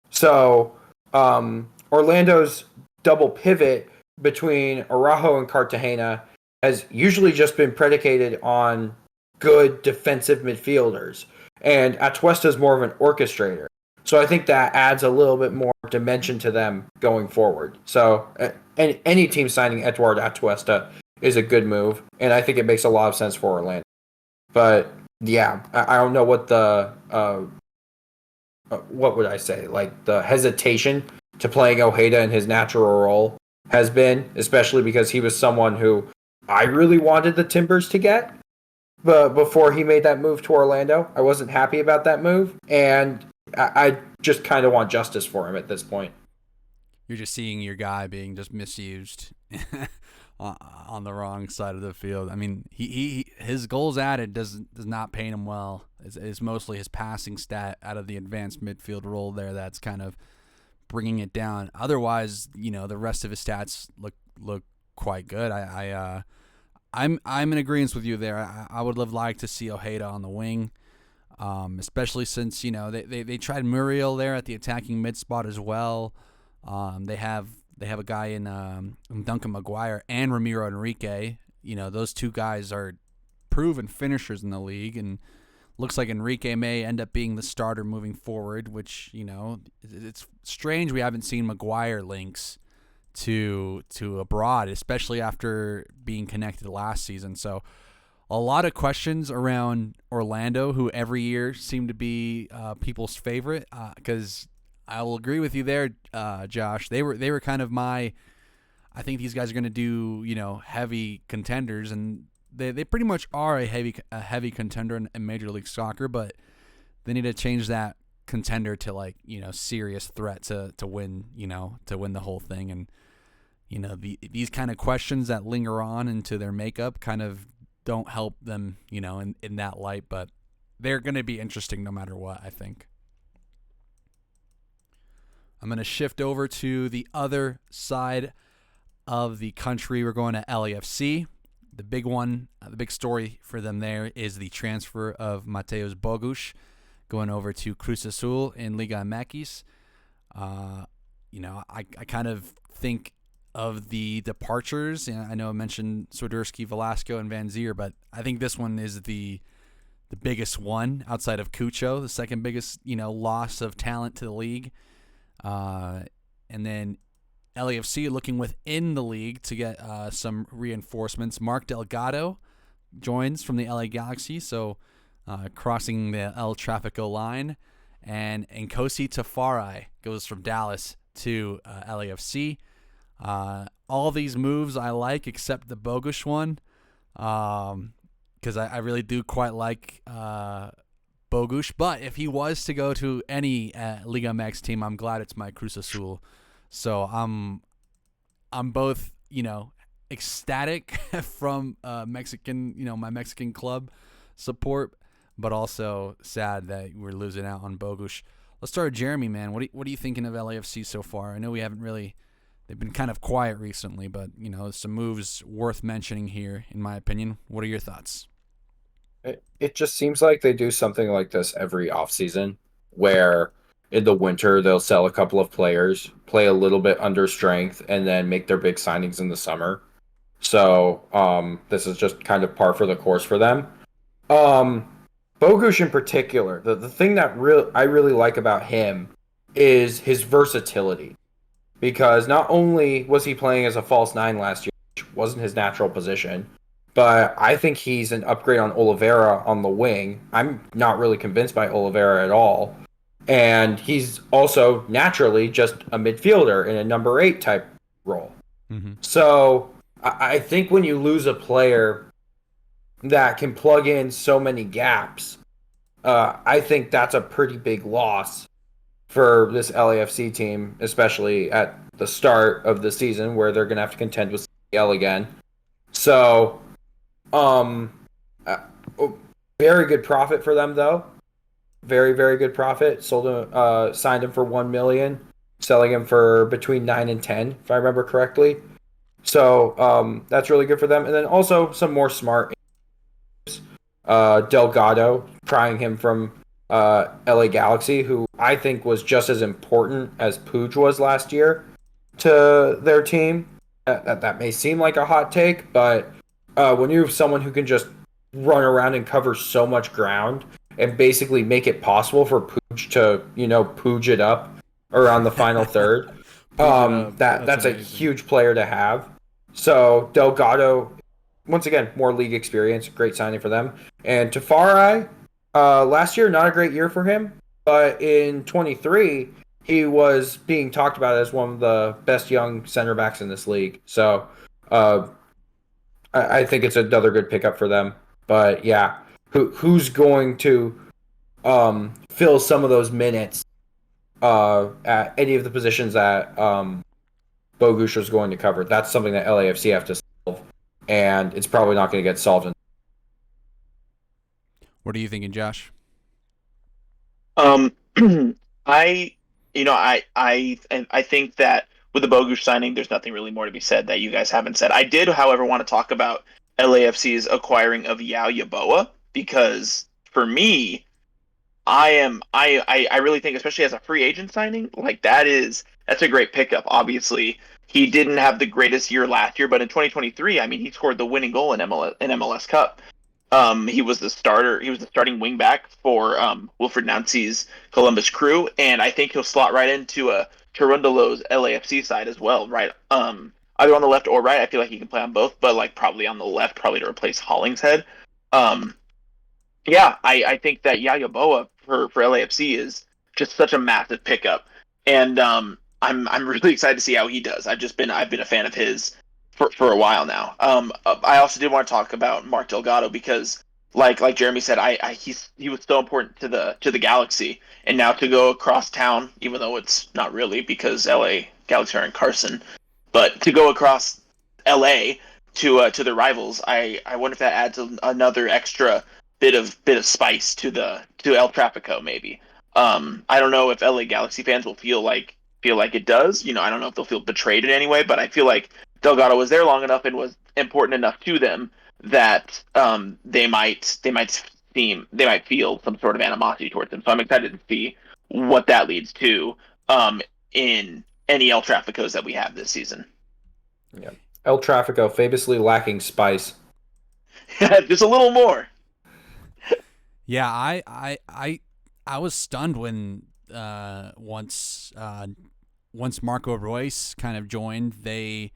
So Orlando's double pivot between Araujo and Cartagena has usually just been predicated on good defensive midfielders, and Atuesta is more of an orchestrator. So I think that adds a little bit more dimension to them going forward. So any team signing Eduard Atuesta is a good move, and I think it makes a lot of sense for Orlando. But yeah, I don't know what the what would I say, like the hesitation to playing Ojeda in his natural role has been, especially because he was someone who I really wanted the Timbers to get. But before he made that move to Orlando, I wasn't happy about that move, and I just kind of want justice for him at this point. You're just seeing your guy being just misused on the wrong side of the field. I mean, his goals added does not paint him well. It's mostly his passing stat out of the advanced midfield role there that's kind of bringing it down. Otherwise, the rest of his stats look quite good. I'm in agreement with you there. I would have liked to see Ojeda on the wing, especially since they tried Muriel there at the attacking mid spot as well. They have a guy in Duncan Maguire and Ramiro Enrique. Those two guys are proven finishers in the league, and looks like Enrique may end up being the starter moving forward. Which it's strange we haven't seen Maguire links to abroad, especially after being connected last season. So a lot of questions around Orlando, who every year seem to be people's favorite. Because I will agree with you there, Josh. They were kind of I think these guys are going to do heavy contenders, and they pretty much are a heavy contender in Major League Soccer, but they need to change that contender to serious threat to win the whole thing. And these kind of questions that linger on into their makeup kind of don't help them in that light, but they're going to be interesting no matter what, I think. I'm going to shift over to the other side of the country. We're going to LAFC. The big one, the big story for them there is the transfer of Mateusz Bogusz going over to Cruz Azul in Liga MX. I kind of think of the departures, and I know I mentioned Swiderski, Velasco, and Van Zier, but I think this one is the biggest one outside of Cucho, the second biggest loss of talent to the league. And then LAFC looking within the league to get some reinforcements. Mark Delgado joins from the LA Galaxy, so crossing the El Trafico line. And Nkosi Tafari goes from Dallas to LAFC. All these moves I like except the Bogusz one, because I really do quite like Bogusz. But if he was to go to any Liga MX team, I'm glad it's my Cruz Azul. So I'm both, ecstatic from Mexican, my Mexican club support, but also sad that we're losing out on Bogusz. Let's start with Jeremy, man. What are you thinking of LAFC so far? I know we haven't really. They've been kind of quiet recently, but, some moves worth mentioning here, in my opinion. What are your thoughts? It just seems like they do something like this every offseason, where in the winter they'll sell a couple of players, play a little bit under strength, and then make their big signings in the summer. So this is just kind of par for the course for them. Bogusz in particular, the thing that I really like about him is his versatility. Because not only was he playing as a false nine last year, which wasn't his natural position, but I think he's an upgrade on Oliveira on the wing. I'm not really convinced by Oliveira at all. And he's also naturally just a midfielder in a number 8 type role. Mm-hmm. So I think when you lose a player that can plug in so many gaps, I think that's a pretty big loss for this LAFC team, especially at the start of the season where they're going to have to contend with CL again. So, very good profit for them, though. Very, very good profit. Sold him, signed him for $1 million, selling him for between 9 and 10, if I remember correctly. So, that's really good for them. And then also some more smart Delgado, trying him from LA Galaxy, who I think was just as important as Puig was last year to their team. That may seem like a hot take, but when you have someone who can just run around and cover so much ground and basically make it possible for Puig to, Puig it up around the final third, that's a huge player to have. So Delgado, once again, more league experience, great signing for them. And Tafari, last year, not a great year for him, but in 23, he was being talked about as one of the best young center backs in this league. So I think it's another good pickup for them. But yeah, who's going to fill some of those minutes at any of the positions that Bogusz was going to cover? That's something that LAFC have to solve, and it's probably not going to get solved. What are you thinking, Josh? I think that with the Bogusz signing, there's nothing really more to be said that you guys haven't said. I did, however, want to talk about LAFC's acquiring of Yayaboa, because for me, I really think, especially as a free agent signing, like that's a great pickup. Obviously, he didn't have the greatest year last year, but in 2023, I mean, he scored the winning goal in MLS Cup. He was the starter. He was the starting wingback for Wilfred Nancy's Columbus Crew, and I think he'll slot right into Turundolo's LAFC side as well, right? Either on the left or right. I feel like he can play on both, but like probably on the left, probably to replace Hollingshead. Yeah, I think that Yayaboa for LAFC is just such a massive pickup, and I'm really excited to see how he does. I've been a fan of his for a while now. I also did want to talk about Mark Delgado because, like Jeremy said, he was so important to the Galaxy, and now to go across town, even though it's not really because LA Galaxy are in Carson, but to go across LA to the rivals, I wonder if that adds another extra bit of spice to El Trafico maybe. I don't know if LA Galaxy fans will feel like it does. I don't know if they'll feel betrayed in any way, but I feel like Delgado was there long enough and was important enough to them that they might feel some sort of animosity towards him. So I'm excited to see what that leads to in any El Traficos that we have this season. Yeah, El Trafico famously lacking spice. Just a little more. Yeah, I was stunned when once once Marco Royce kind of joined, they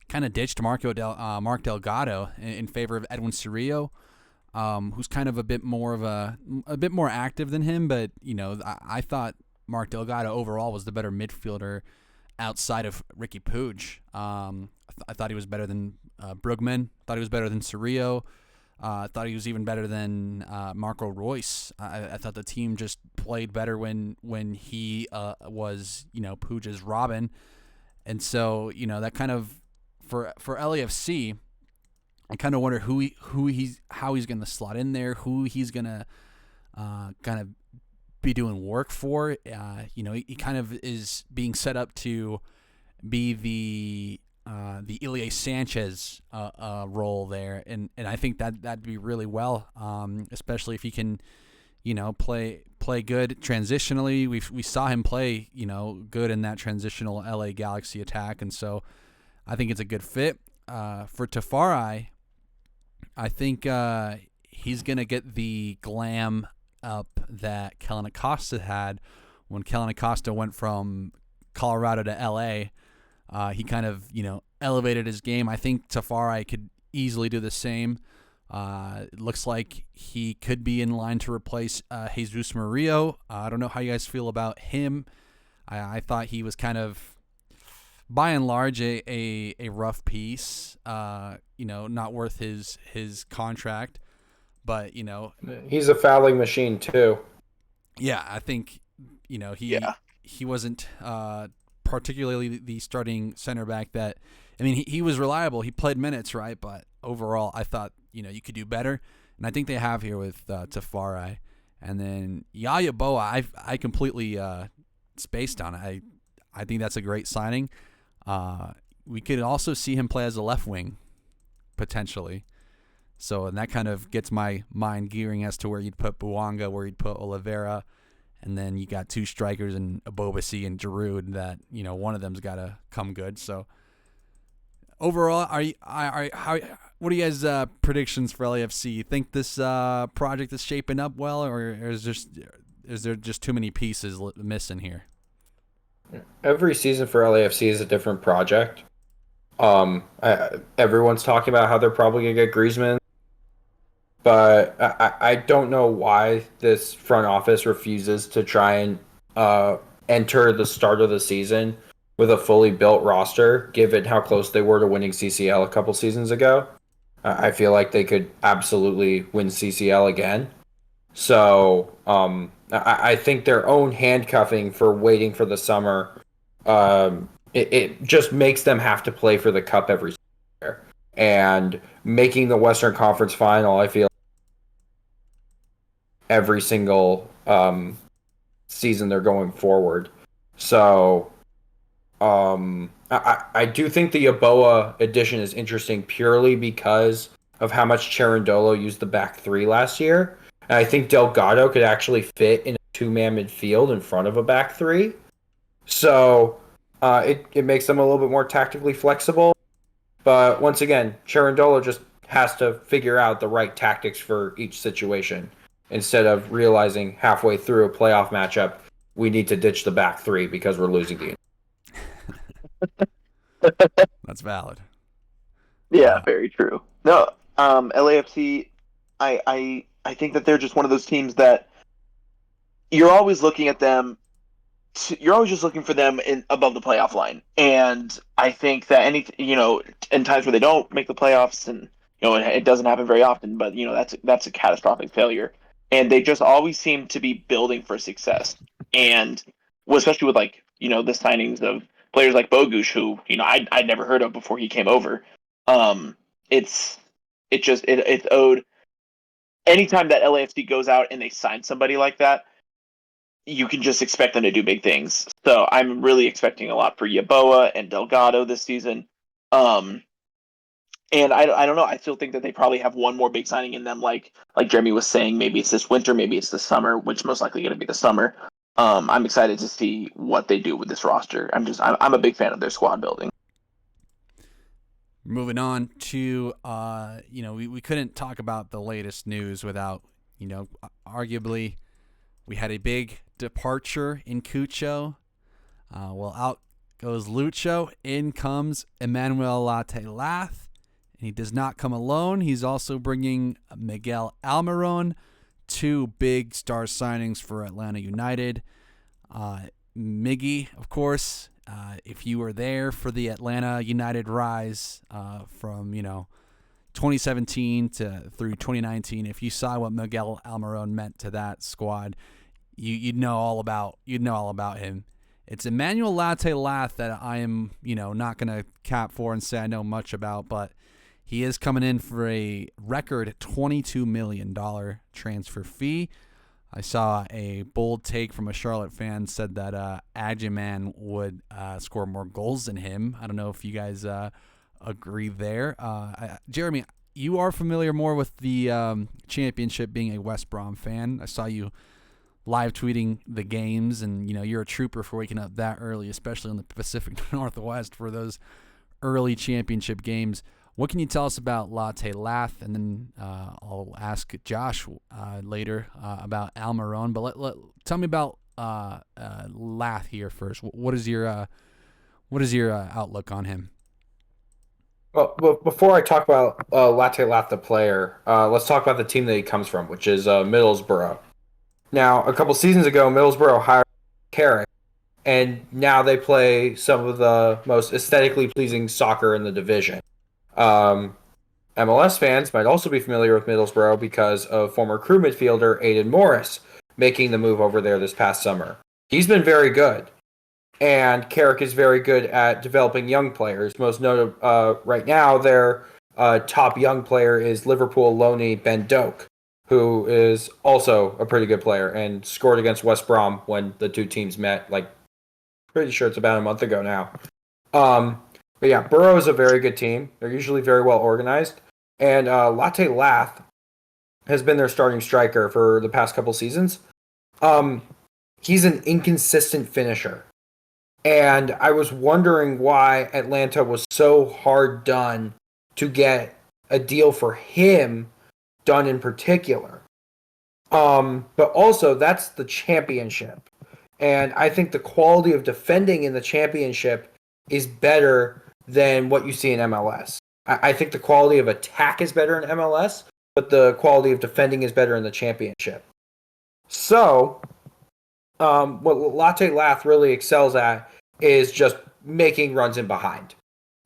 kind of ditched Mark Delgado in favor of Edwin Cerrillo, who's kind of a bit more active than him. But I thought Mark Delgado overall was the better midfielder outside of Ricky Puig. I thought he was better than Brugman. Thought he was better than Cerrillo. Thought he was even better than Marco Royce. I thought the team just played better when he was Puig's Robin, and so that kind of for LAFC, I kind of wonder how he's going to slot in there, who he's going to kind of be doing work for. He kind of is being set up to be the Ilie Sanchez role there, and I think that'd be really well, especially if he can, play good transitionally. We saw him play, good in that transitional LA Galaxy attack, and so I think it's a good fit. For Tafari, I think he's gonna get the glam up that Kellen Acosta had when Kellen Acosta went from Colorado to LA. He kind of, elevated his game. I think Tafari could easily do the same. It looks like he could be in line to replace Jesus Murillo. I don't know how you guys feel about him. I thought he was kind of, by and large, a rough piece. Not worth his contract. But, he's a fouling machine too. Yeah, I think, he wasn't particularly the starting center back that, he was reliable. He played minutes, right? But overall, I thought, you could do better. And I think they have here with Tafari. And then Yaya Boa, I completely spaced on it. I think that's a great signing. We could also see him play as a left wing, potentially. So, and that kind of gets my mind gearing as to where you'd put Bouanga, where you'd put Oliveira. And then you got two strikers in Abobasi and Giroud that, one of them's got to come good. So overall, what are you guys' predictions for LAFC? You think this project is shaping up well, or is there just too many pieces missing here? Every season for LAFC is a different project. Everyone's talking about how they're probably going to get Griezmann. But I don't know why this front office refuses to try and enter the start of the season with a fully built roster, given how close they were to winning CCL a couple seasons ago. I feel like they could absolutely win CCL again. So I think their own handcuffing for waiting for the summer, it just makes them have to play for the cup every year. And making the Western Conference Final, I feel every single season they're going forward. So I do think the Yeboah addition is interesting purely because of how much Cherundolo used the back three last year. And I think Delgado could actually fit in a two-man midfield in front of a back three. So it makes them a little bit more tactically flexible. But once again, Cherundolo just has to figure out the right tactics for each situation instead of realizing halfway through a playoff matchup, we need to ditch the back three because we're losing the That's valid. Yeah, very true. No, LAFC, I think that they're just one of those teams that you're always looking at them. You're always just looking for them above the playoff line, and I think that in times where they don't make the playoffs, and it doesn't happen very often, but that's a catastrophic failure, and they just always seem to be building for success, and especially with the signings of players like Bogusz, who I'd never heard of before he came over. It's owed. Anytime that LAFC goes out and they sign somebody like that, you can just expect them to do big things. So I'm really expecting a lot for Yeboah and Delgado this season. And I don't know. I still think that they probably have one more big signing in them. Like Jeremy was saying, maybe it's this winter, maybe it's this summer, which most likely going to be the summer. I'm excited to see what they do with this roster. I'm a big fan of their squad building. Moving on to, we couldn't talk about the latest news without, arguably we had a big departure in Cucho. Out goes Lucho. In comes Emmanuel Latte Lath. And he does not come alone. He's also bringing Miguel Almiron, 2 big star signings for Atlanta United. Miggy, of course, if you were there for the Atlanta United rise from 2017 through 2019, if you saw what Miguel Almiron meant to that squad, you'd know all about him. It's Emmanuel Latte Lath that I am not going to cap for and say I know much about, but he is coming in for a record $22 million transfer fee. I saw a bold take from a Charlotte fan said that Adjaman would score more goals than him. I don't know if you guys agree there. Jeremy, you are familiar more with the championship, being a West Brom fan. I saw you live tweeting the games, and you're a trooper for waking up that early, especially in the Pacific Northwest for those early championship games. What can you tell us about Latte Lath? And then I'll ask Josh later about Almiron. But tell me about Lath here first. What is your outlook on him? Well, before I talk about Latte Lath, the player, let's talk about the team that he comes from, which is Middlesbrough. Now, a couple seasons ago, Middlesbrough hired Carrick, and now they play some of the most aesthetically pleasing soccer in the division. MLS fans might also be familiar with Middlesbrough because of former Crew midfielder Aidan Morris making the move over there this past summer. He's been very good, and Carrick is very good at developing young players. Most notable right now, their top young player is Liverpool loanee Ben Doak, who is also a pretty good player and scored against West Brom when the two teams met, pretty sure it's about a month ago now. But yeah, Borough is a very good team. They're usually very well organized. And Latte Lath has been their starting striker for the past couple seasons. He's an inconsistent finisher. And I was wondering why Atlanta was so hard done to get a deal for him done in particular. But also, that's the championship. And I think the quality of defending in the championship is better than what you see in MLS. I think the quality of attack is better in MLS, but the quality of defending is better in the championship. So, what Latte Lath really excels at is just making runs in behind.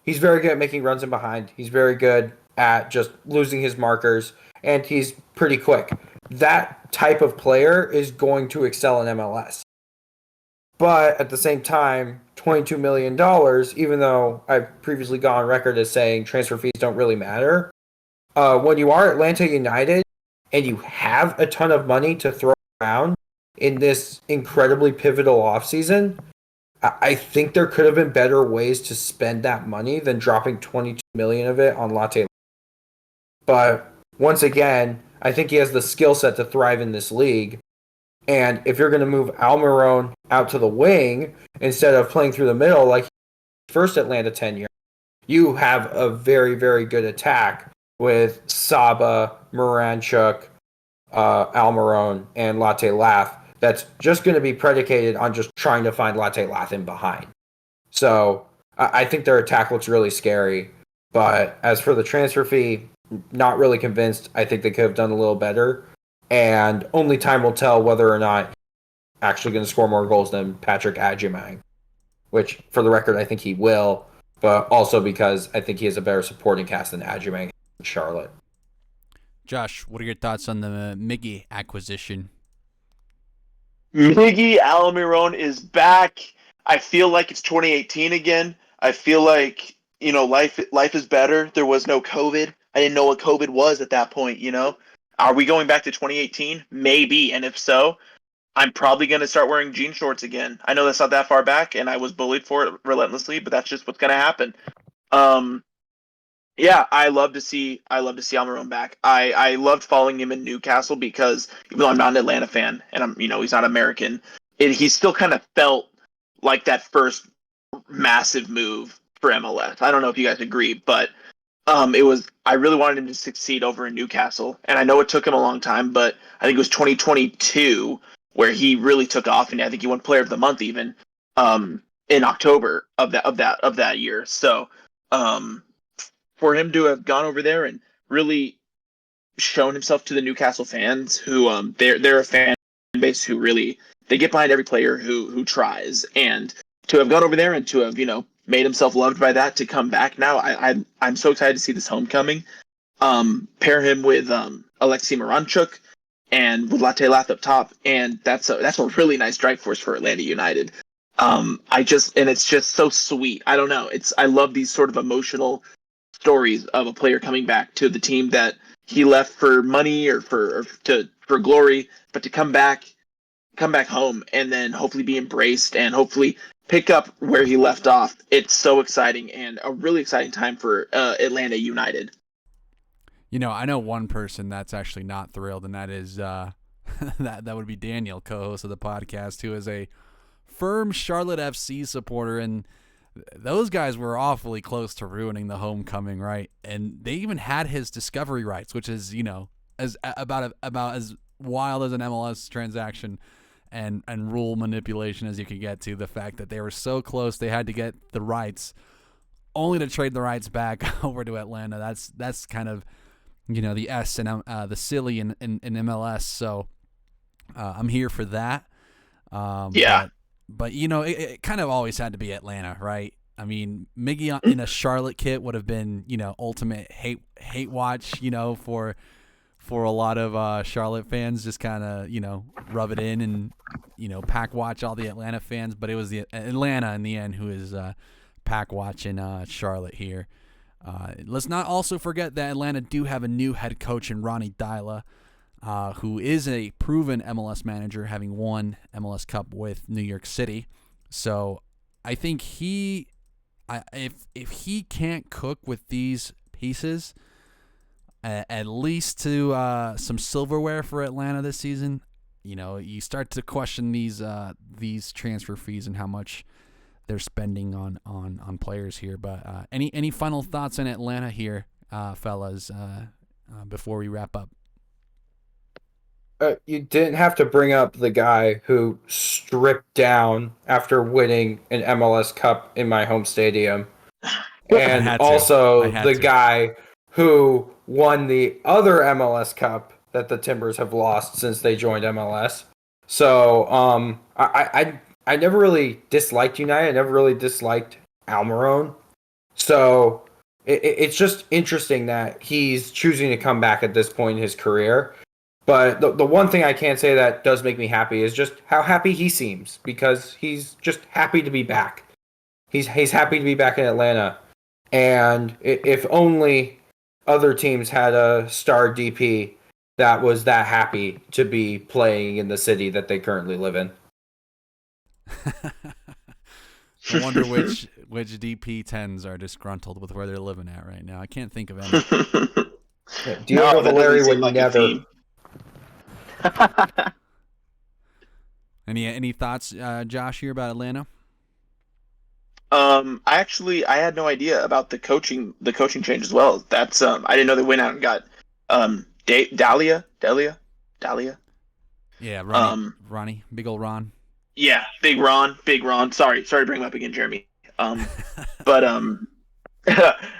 He's very good at making runs in behind. He's very good at just losing his markers, and he's pretty quick. That type of player is going to excel in MLS. But at the same time, $22 million, even though I've previously gone on record as saying transfer fees don't really matter, when you are Atlanta United and you have a ton of money to throw around in this incredibly pivotal offseason, I think there could have been better ways to spend that money than dropping $22 million of it on Latte. But once again, I think he has the skill set to thrive in this league. And if you're going to move Almiron out to the wing instead of playing through the middle like first Atlanta tenure, you have a very, very good attack with Saba, Moranchuk, Almiron, and Latte Lath that's just going to be predicated on just trying to find Latte Lath in behind. So I think their attack looks really scary. But as for the transfer fee, not really convinced. I think they could have done a little better. And only time will tell whether or not actually going to score more goals than Patrick Adjaman, which, for the record, I think he will, but also because I think he has a better supporting cast than Adjaman in Charlotte. Josh, what are your thoughts on the Miggy acquisition? Miggy Almiron is back. I feel like it's 2018 again. I feel like, life is better. There was no COVID. I didn't know what COVID was at that point, Are we going back to 2018? Maybe, and if so, I'm probably going to start wearing jean shorts again. I know that's not that far back, and I was bullied for it relentlessly, but that's just what's going to happen. Yeah, I love to see Almiron back. I loved following him in Newcastle because even though I'm not an Atlanta fan, and he's not American, he still kind of felt like that first massive move for MLS. I don't know if you guys agree, but I really wanted him to succeed over in Newcastle, and I know it took him a long time, but I think it was 2022 where he really took off, and I think he won Player of the Month even. in October of that year. So for him to have gone over there and really shown himself to the Newcastle fans, who they're a fan base who really they get behind every player who tries, and to have gone over there and to have made himself loved by that, to come back now, I'm so excited to see this homecoming. Pair him with Alexei Miranchuk and with Latte Lath up top, and that's a really nice strike force for Atlanta United. It's just so sweet. I don't know. I love these sort of emotional stories of a player coming back to the team that he left for money or for glory, but to come back home and then hopefully be embraced and hopefully pick up where he left off. It's so exciting and a really exciting time for Atlanta United. I know one person that's actually not thrilled, and that is that would be Daniel, co-host of the podcast, who is a firm Charlotte FC supporter, and those guys were awfully close to ruining the homecoming, right? And they even had his discovery rights, which is as about as wild as an MLS transaction and rule manipulation as you could get to. The fact that they were so close, they had to get the rights, only to trade the rights back over to Atlanta. That's kind of the S and the silly in MLS. So I'm here for that. Yeah. But it kind of always had to be Atlanta, right? I mean, Miggy in a Charlotte kit would have been, ultimate hate watch, for a lot of Charlotte fans, just kind of, rub it in and, pack watch all the Atlanta fans. But it was the Atlanta in the end who is pack watching Charlotte here. Let's not also forget that Atlanta do have a new head coach in Ronnie Dyla, who is a proven MLS manager, having won MLS Cup with New York City. So I think if he can't cook with these pieces, at least to some silverware for Atlanta this season, you start to question these transfer fees and how much they're spending on players here. But any final thoughts on Atlanta here, fellas, before we wrap up? You didn't have to bring up the guy who stripped down after winning an MLS Cup in my home stadium. And also the guy who won the other MLS Cup that the Timbers have lost since they joined MLS. So I never really disliked United. I never really disliked Almiron. So it's just interesting that he's choosing to come back at this point in his career. But the one thing I can say that does make me happy is just how happy he seems, because he's just happy to be back. He's happy to be back in Atlanta. And if only other teams had a star DP that was that happy to be playing in the city that they currently live in. I wonder which DP10s are disgruntled with where they're living at right now. I can't think of any. Diego Valeri would never. Any thoughts, Josh, here about Atlanta? I had no idea about the coaching change as well. That's I didn't know they went out and got Dalia. Yeah, Ronnie, big old Ron. Yeah, Big Ron. Sorry to bring him up again, Jeremy. But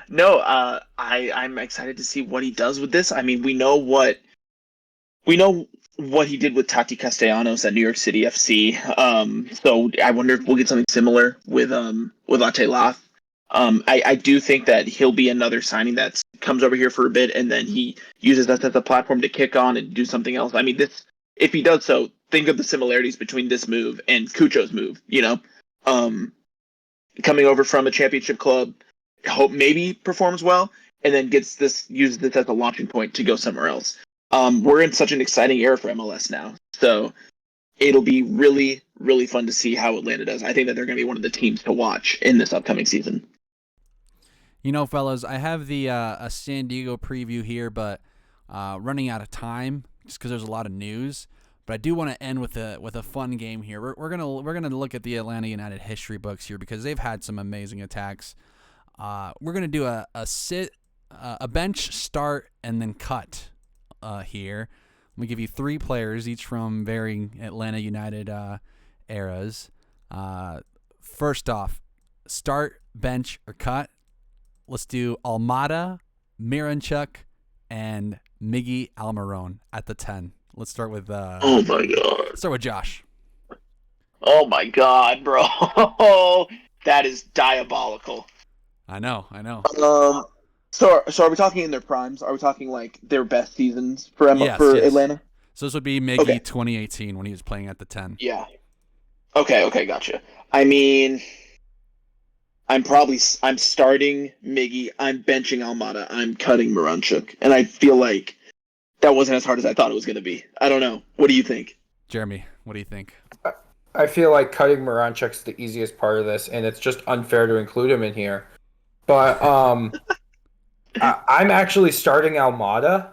no, I'm excited to see what he does with this. I mean, we know what he did with Tati Castellanos at New York City FC. So I wonder if we'll get something similar with Latte Lath. I do think that he'll be another signing that comes over here for a bit and then he uses us as a platform to kick on and do something else. I mean, if he does so, think of the similarities between this move and Cucho's move. Coming over from a championship club, hope maybe performs well, and then uses this as a launching point to go somewhere else. We're in such an exciting era for MLS now, so it'll be really, really fun to see how Atlanta does. I think that they're going to be one of the teams to watch in this upcoming season. Fellas, I have the a San Diego preview here, but running out of time just because there's a lot of news. But I do want to end with a fun game here. We're gonna look at the Atlanta United history books here because they've had some amazing attacks. We're gonna do a bench, start, and then cut here. I'm gonna give you 3 players, each from varying Atlanta United eras. first off, start, bench, or cut. Let's do Almada, Miranchuk, and Miggy Almiron at the 10. Let's start with Oh my god. start with Josh. Oh my god, bro. That is diabolical. I know. So are we talking in their primes? Are we talking like their best seasons for Yes. Atlanta? So this would be Miggy 2018 when he was playing at the 10. Yeah. Okay, gotcha. I mean, I'm starting Miggy, I'm benching Almada, I'm cutting Miranchuk, and I feel like that wasn't as hard as I thought it was going to be. I don't know. What do you think? Jeremy, what do you think? I feel like cutting Miranchuk's the easiest part of this, and it's just unfair to include him in here. But I'm actually starting Almada,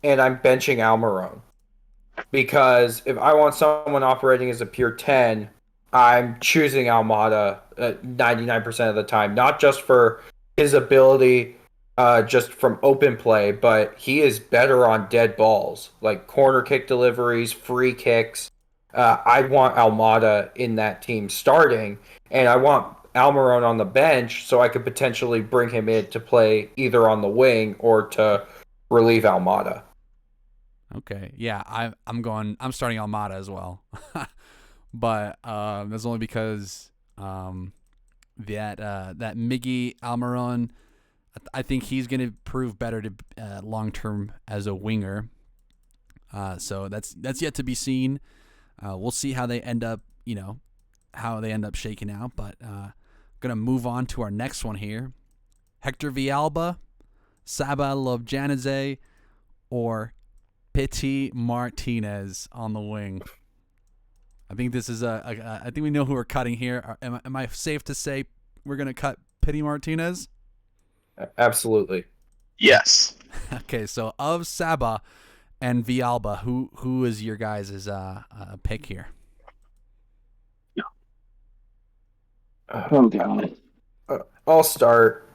and I'm benching Almiron. Because if I want someone operating as a pure 10, I'm choosing Almada 99% of the time. Not just for his ability just from open play, but he is better on dead balls, like corner kick deliveries, free kicks. I want Almada in that team starting, and I want Almiron on the bench so I could potentially bring him in to play either on the wing or to relieve Almada. Okay, yeah, I'm starting Almada as well, but that's only because that Miggy Almiron, I think he's going to prove better to long term as a winger. So that's yet to be seen. We'll see how they end up, shaking out. But gonna move on to our next one here: Hector Villalba, Saba Lovjanadze, or Pity Martinez on the wing. I think this is I think we know who we're cutting here. Am I safe to say we're gonna cut Pity Martinez? Absolutely. Yes. Okay, so of Saba and Villalba, who is your guys' pick here? Oh god. I'll start.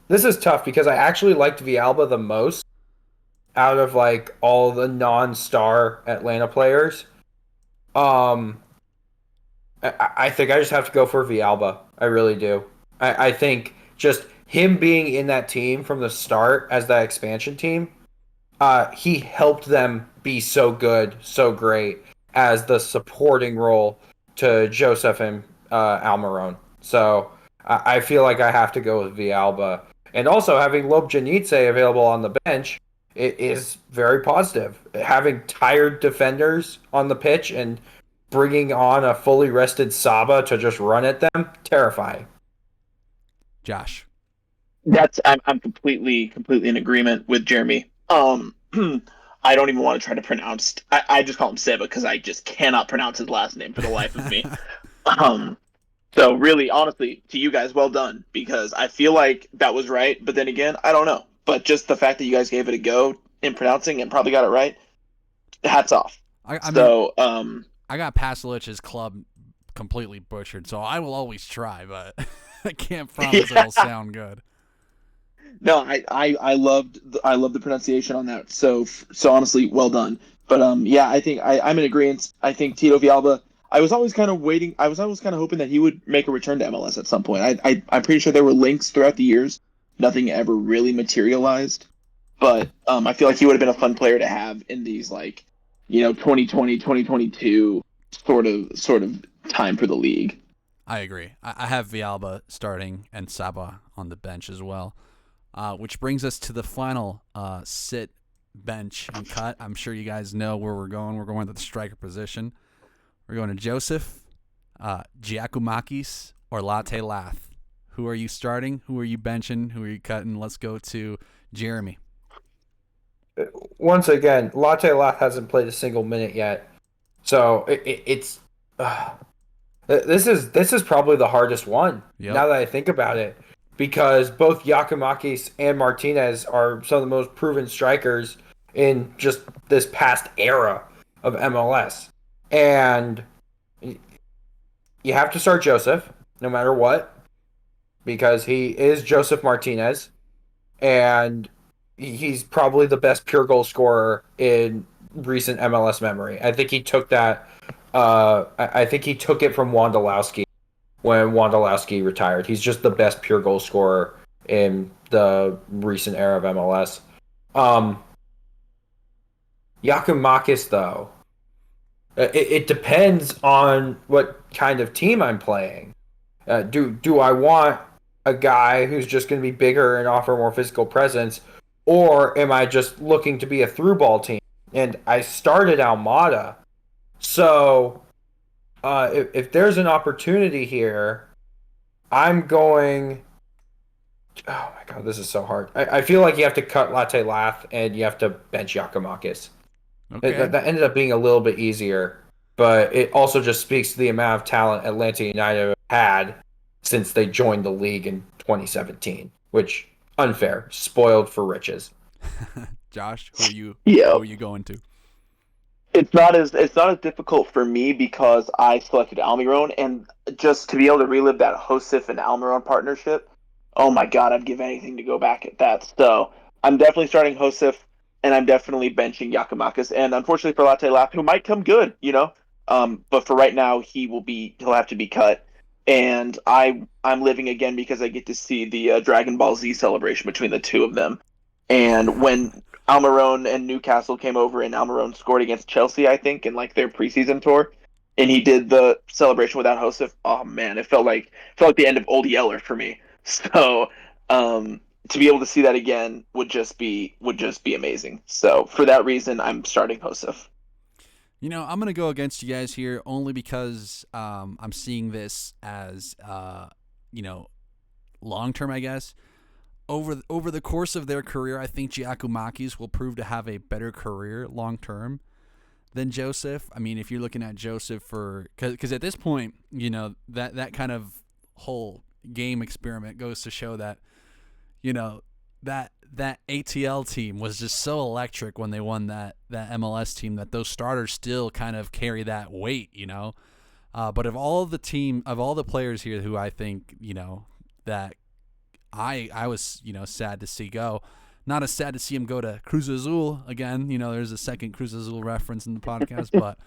This is tough because I actually liked Villalba the most out of like all the non-star Atlanta players. I think I just have to go for Villalba. I really do. I think just him being in that team from the start as that expansion team, he helped them be so good, so great as the supporting role to Joseph and Almiron. So I feel like I have to go with Villalba. And also having Lobjanidze available on the bench, it is very positive. Having tired defenders on the pitch and bringing on a fully rested Saba to just run at them, terrifying. Josh. I'm completely in agreement with Jeremy. I don't even want to try to pronounce. I just call him Seba because I just cannot pronounce his last name for the life of me. So really, honestly, to you guys, well done, because I feel like that was right, but then again, I don't know. But just the fact that you guys gave it a go in pronouncing and probably got it right, hats off. I got Pasalic's club completely butchered, so I will always try, but I can't promise it'll sound good. No, I loved the pronunciation on that. So honestly, well done. But yeah, I think I'm in agreement. I think Tito Villalba. I was always kind of waiting. I was always kind of hoping that he would make a return to MLS at some point. I'm pretty sure there were links throughout the years. Nothing ever really materialized. But I feel like he would have been a fun player to have in these 2020, 2022 sort of time for the league. I agree. I have Villalba starting and Saba on the bench as well. Which brings us to the final sit, bench, and cut. I'm sure you guys know where we're going. We're going to the striker position. We're going to Joseph, Giacomakis, or Latte Lath. Who are you starting? Who are you benching? Who are you cutting? Let's go to Jeremy. Once again, Latte Lath hasn't played a single minute yet. So this is probably the hardest one, now that I think about it. Because both Giacomakis and Martinez are some of the most proven strikers in just this past era of MLS. And you have to start Joseph, no matter what, because he is Joseph Martinez, and he's probably the best pure goal scorer in recent MLS memory. I think he took that. I think he took it from Wondolowski when Wondolowski retired. He's just the best pure goal scorer in the recent era of MLS. Giakoumakis, though, it depends on what kind of team I'm playing. Do I want a guy who's just going to be bigger and offer more physical presence, or am I just looking to be a through ball team? And I started Almada, so if there's an opportunity here, I'm going. Oh my god, this is so hard. I feel like you have to cut Latte Lath and you have to bench Giakoumakis. Okay. That ended up being a little bit easier, but it also just speaks to the amount of talent Atlanta United had since they joined the league in 2017, which unfair, spoiled for riches. Josh, who are you going to? It's not as difficult for me because I selected Almiron, and just to be able to relive that Josef and Almiron partnership, oh my god, I'd give anything to go back at that. So I'm definitely starting Josef, and I'm definitely benching Giakoumakis. And unfortunately for Latte Lath, who might come good, but for right now, he'll have to be cut. And I'm living again because I get to see the Dragon Ball Z celebration between the two of them. And when Almiron and Newcastle came over and Almiron scored against Chelsea, I think, in like their preseason tour, and he did the celebration without Josef, oh man, it felt like the end of Old Yeller for me. So to be able to see that again would just be amazing. So for that reason, I'm starting Josef. I'm going to go against you guys here only because I'm seeing this as, long-term, I guess. Over the course of their career, I think Giakoumakis will prove to have a better career long-term than Josef. I mean, if you're looking at Josef because at this point, that kind of whole game experiment goes to show that, that ATL team was just so electric when they won that MLS team that those starters still kind of carry that weight, But of all the players here who I think, that I was, sad to see go, not as sad to see him go to Cruz Azul again. There's a second Cruz Azul reference in the podcast, but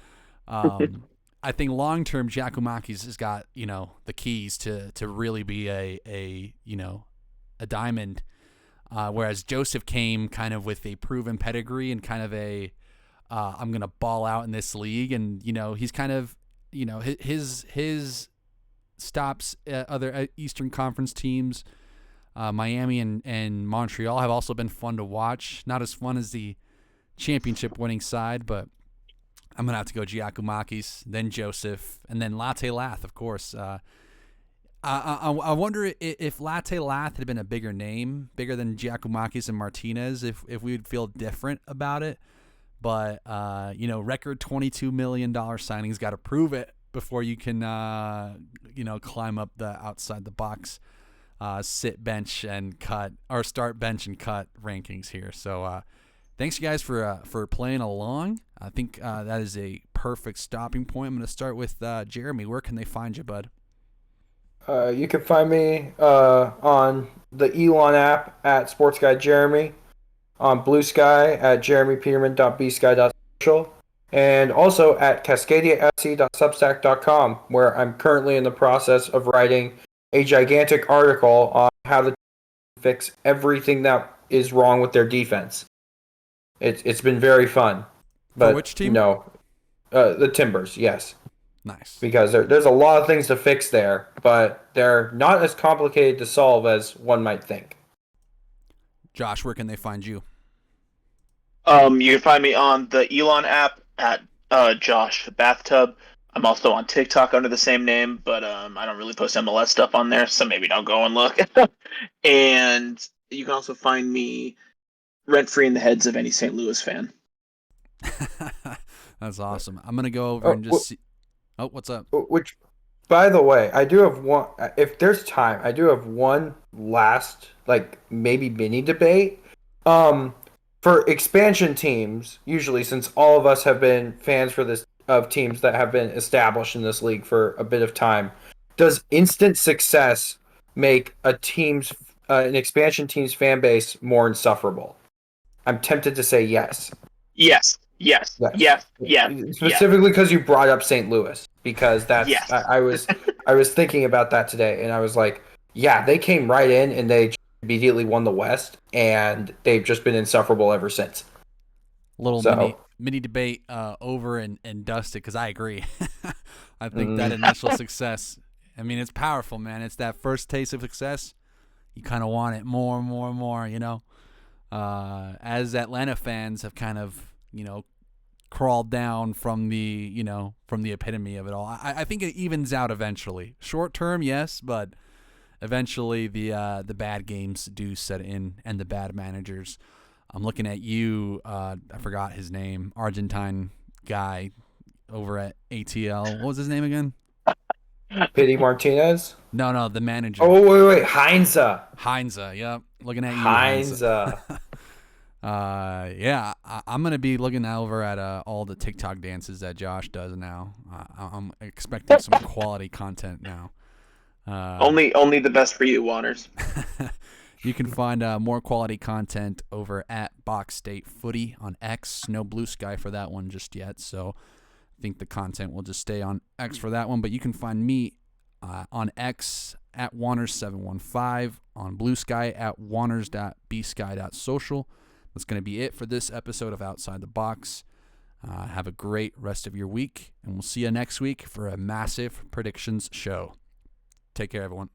I think long term Giakoumakis has got, the keys to really be a diamond. Whereas Josef came kind of with a proven pedigree and kind of I'm going to ball out in this league. And, he's kind of, his stops at other Eastern Conference teams, Miami and Montreal, have also been fun to watch. Not as fun as the championship winning side, but I'm going to have to go Giakoumakis, then Josef, and then Latte Lath, of course. I wonder if Latte Lath had been a bigger name, bigger than Giakoumakis and Martinez, if we would feel different about it. But, record $22 million signings, got to prove it before you can, climb up the outside the box, sit bench and cut, or start bench and cut rankings here. So thanks, you guys, for playing along. I think that is a perfect stopping point. I'm going to start with Jeremy. Where can they find you, bud? You can find me on the Elon app at Sports Guy Jeremy, on Blue Sky at jeremypeterman.bsky.social, and also at cascadiafc.substack.com, where I'm currently in the process of writing a gigantic article on how the team fix everything that is wrong with their defense. It's been very fun. But for which team? No, the Timbers, yes. Nice. Because there's a lot of things to fix there, but they're not as complicated to solve as one might think. Josh, where can they find you? You can find me on the Elon app at Josh Bathtub. I'm also on TikTok under the same name, but I don't really post MLS stuff on there, so maybe don't go and look. And you can also find me rent-free in the heads of any St. Louis fan. That's awesome. I'm going to go over and just see... Oh, what's up? Which, by the way, I do have one. If there's time, I do have one last, maybe mini debate. For expansion teams, usually, since all of us have been fans of teams that have been established in this league for a bit of time, does instant success make an expansion team's fan base more insufferable? I'm tempted to say yes. Yes. Specifically because you brought up St. Louis. because that's Yes. I was thinking about that today, and I was like, yeah, they came right in and they immediately won the West, and they've just been insufferable ever since. Little So, mini debate over and dusted, because I agree. I think that initial success, I mean, it's powerful, man. It's that first taste of success. You kind of want it more and more and more, you know. As Atlanta fans have kind of, you know, crawled down from the, you know, from the epitome of it all. I think it evens out eventually. Short term, yes, but eventually the bad games do set in, and the bad managers. I'm looking at you. I forgot his name. Argentine guy over at ATL. What was his name again? Pity Martinez. No, the manager. Oh wait, Heinze. Heinze. Yep, looking at you, Heinze. Yeah, I'm gonna be looking over at all the TikTok dances that Josh does now. I'm expecting some quality content now. Only the best for you, Juanners. You can find more quality content over at Box State Footy on X. No Blue Sky for that one just yet, so I think the content will just stay on X for that one. But you can find me on X at Juanners715, on Blue Sky at Juanners.bsky.social. That's going to be it for this episode of Outside the Box. Have a great rest of your week, and we'll see you next week for a massive predictions show. Take care, everyone.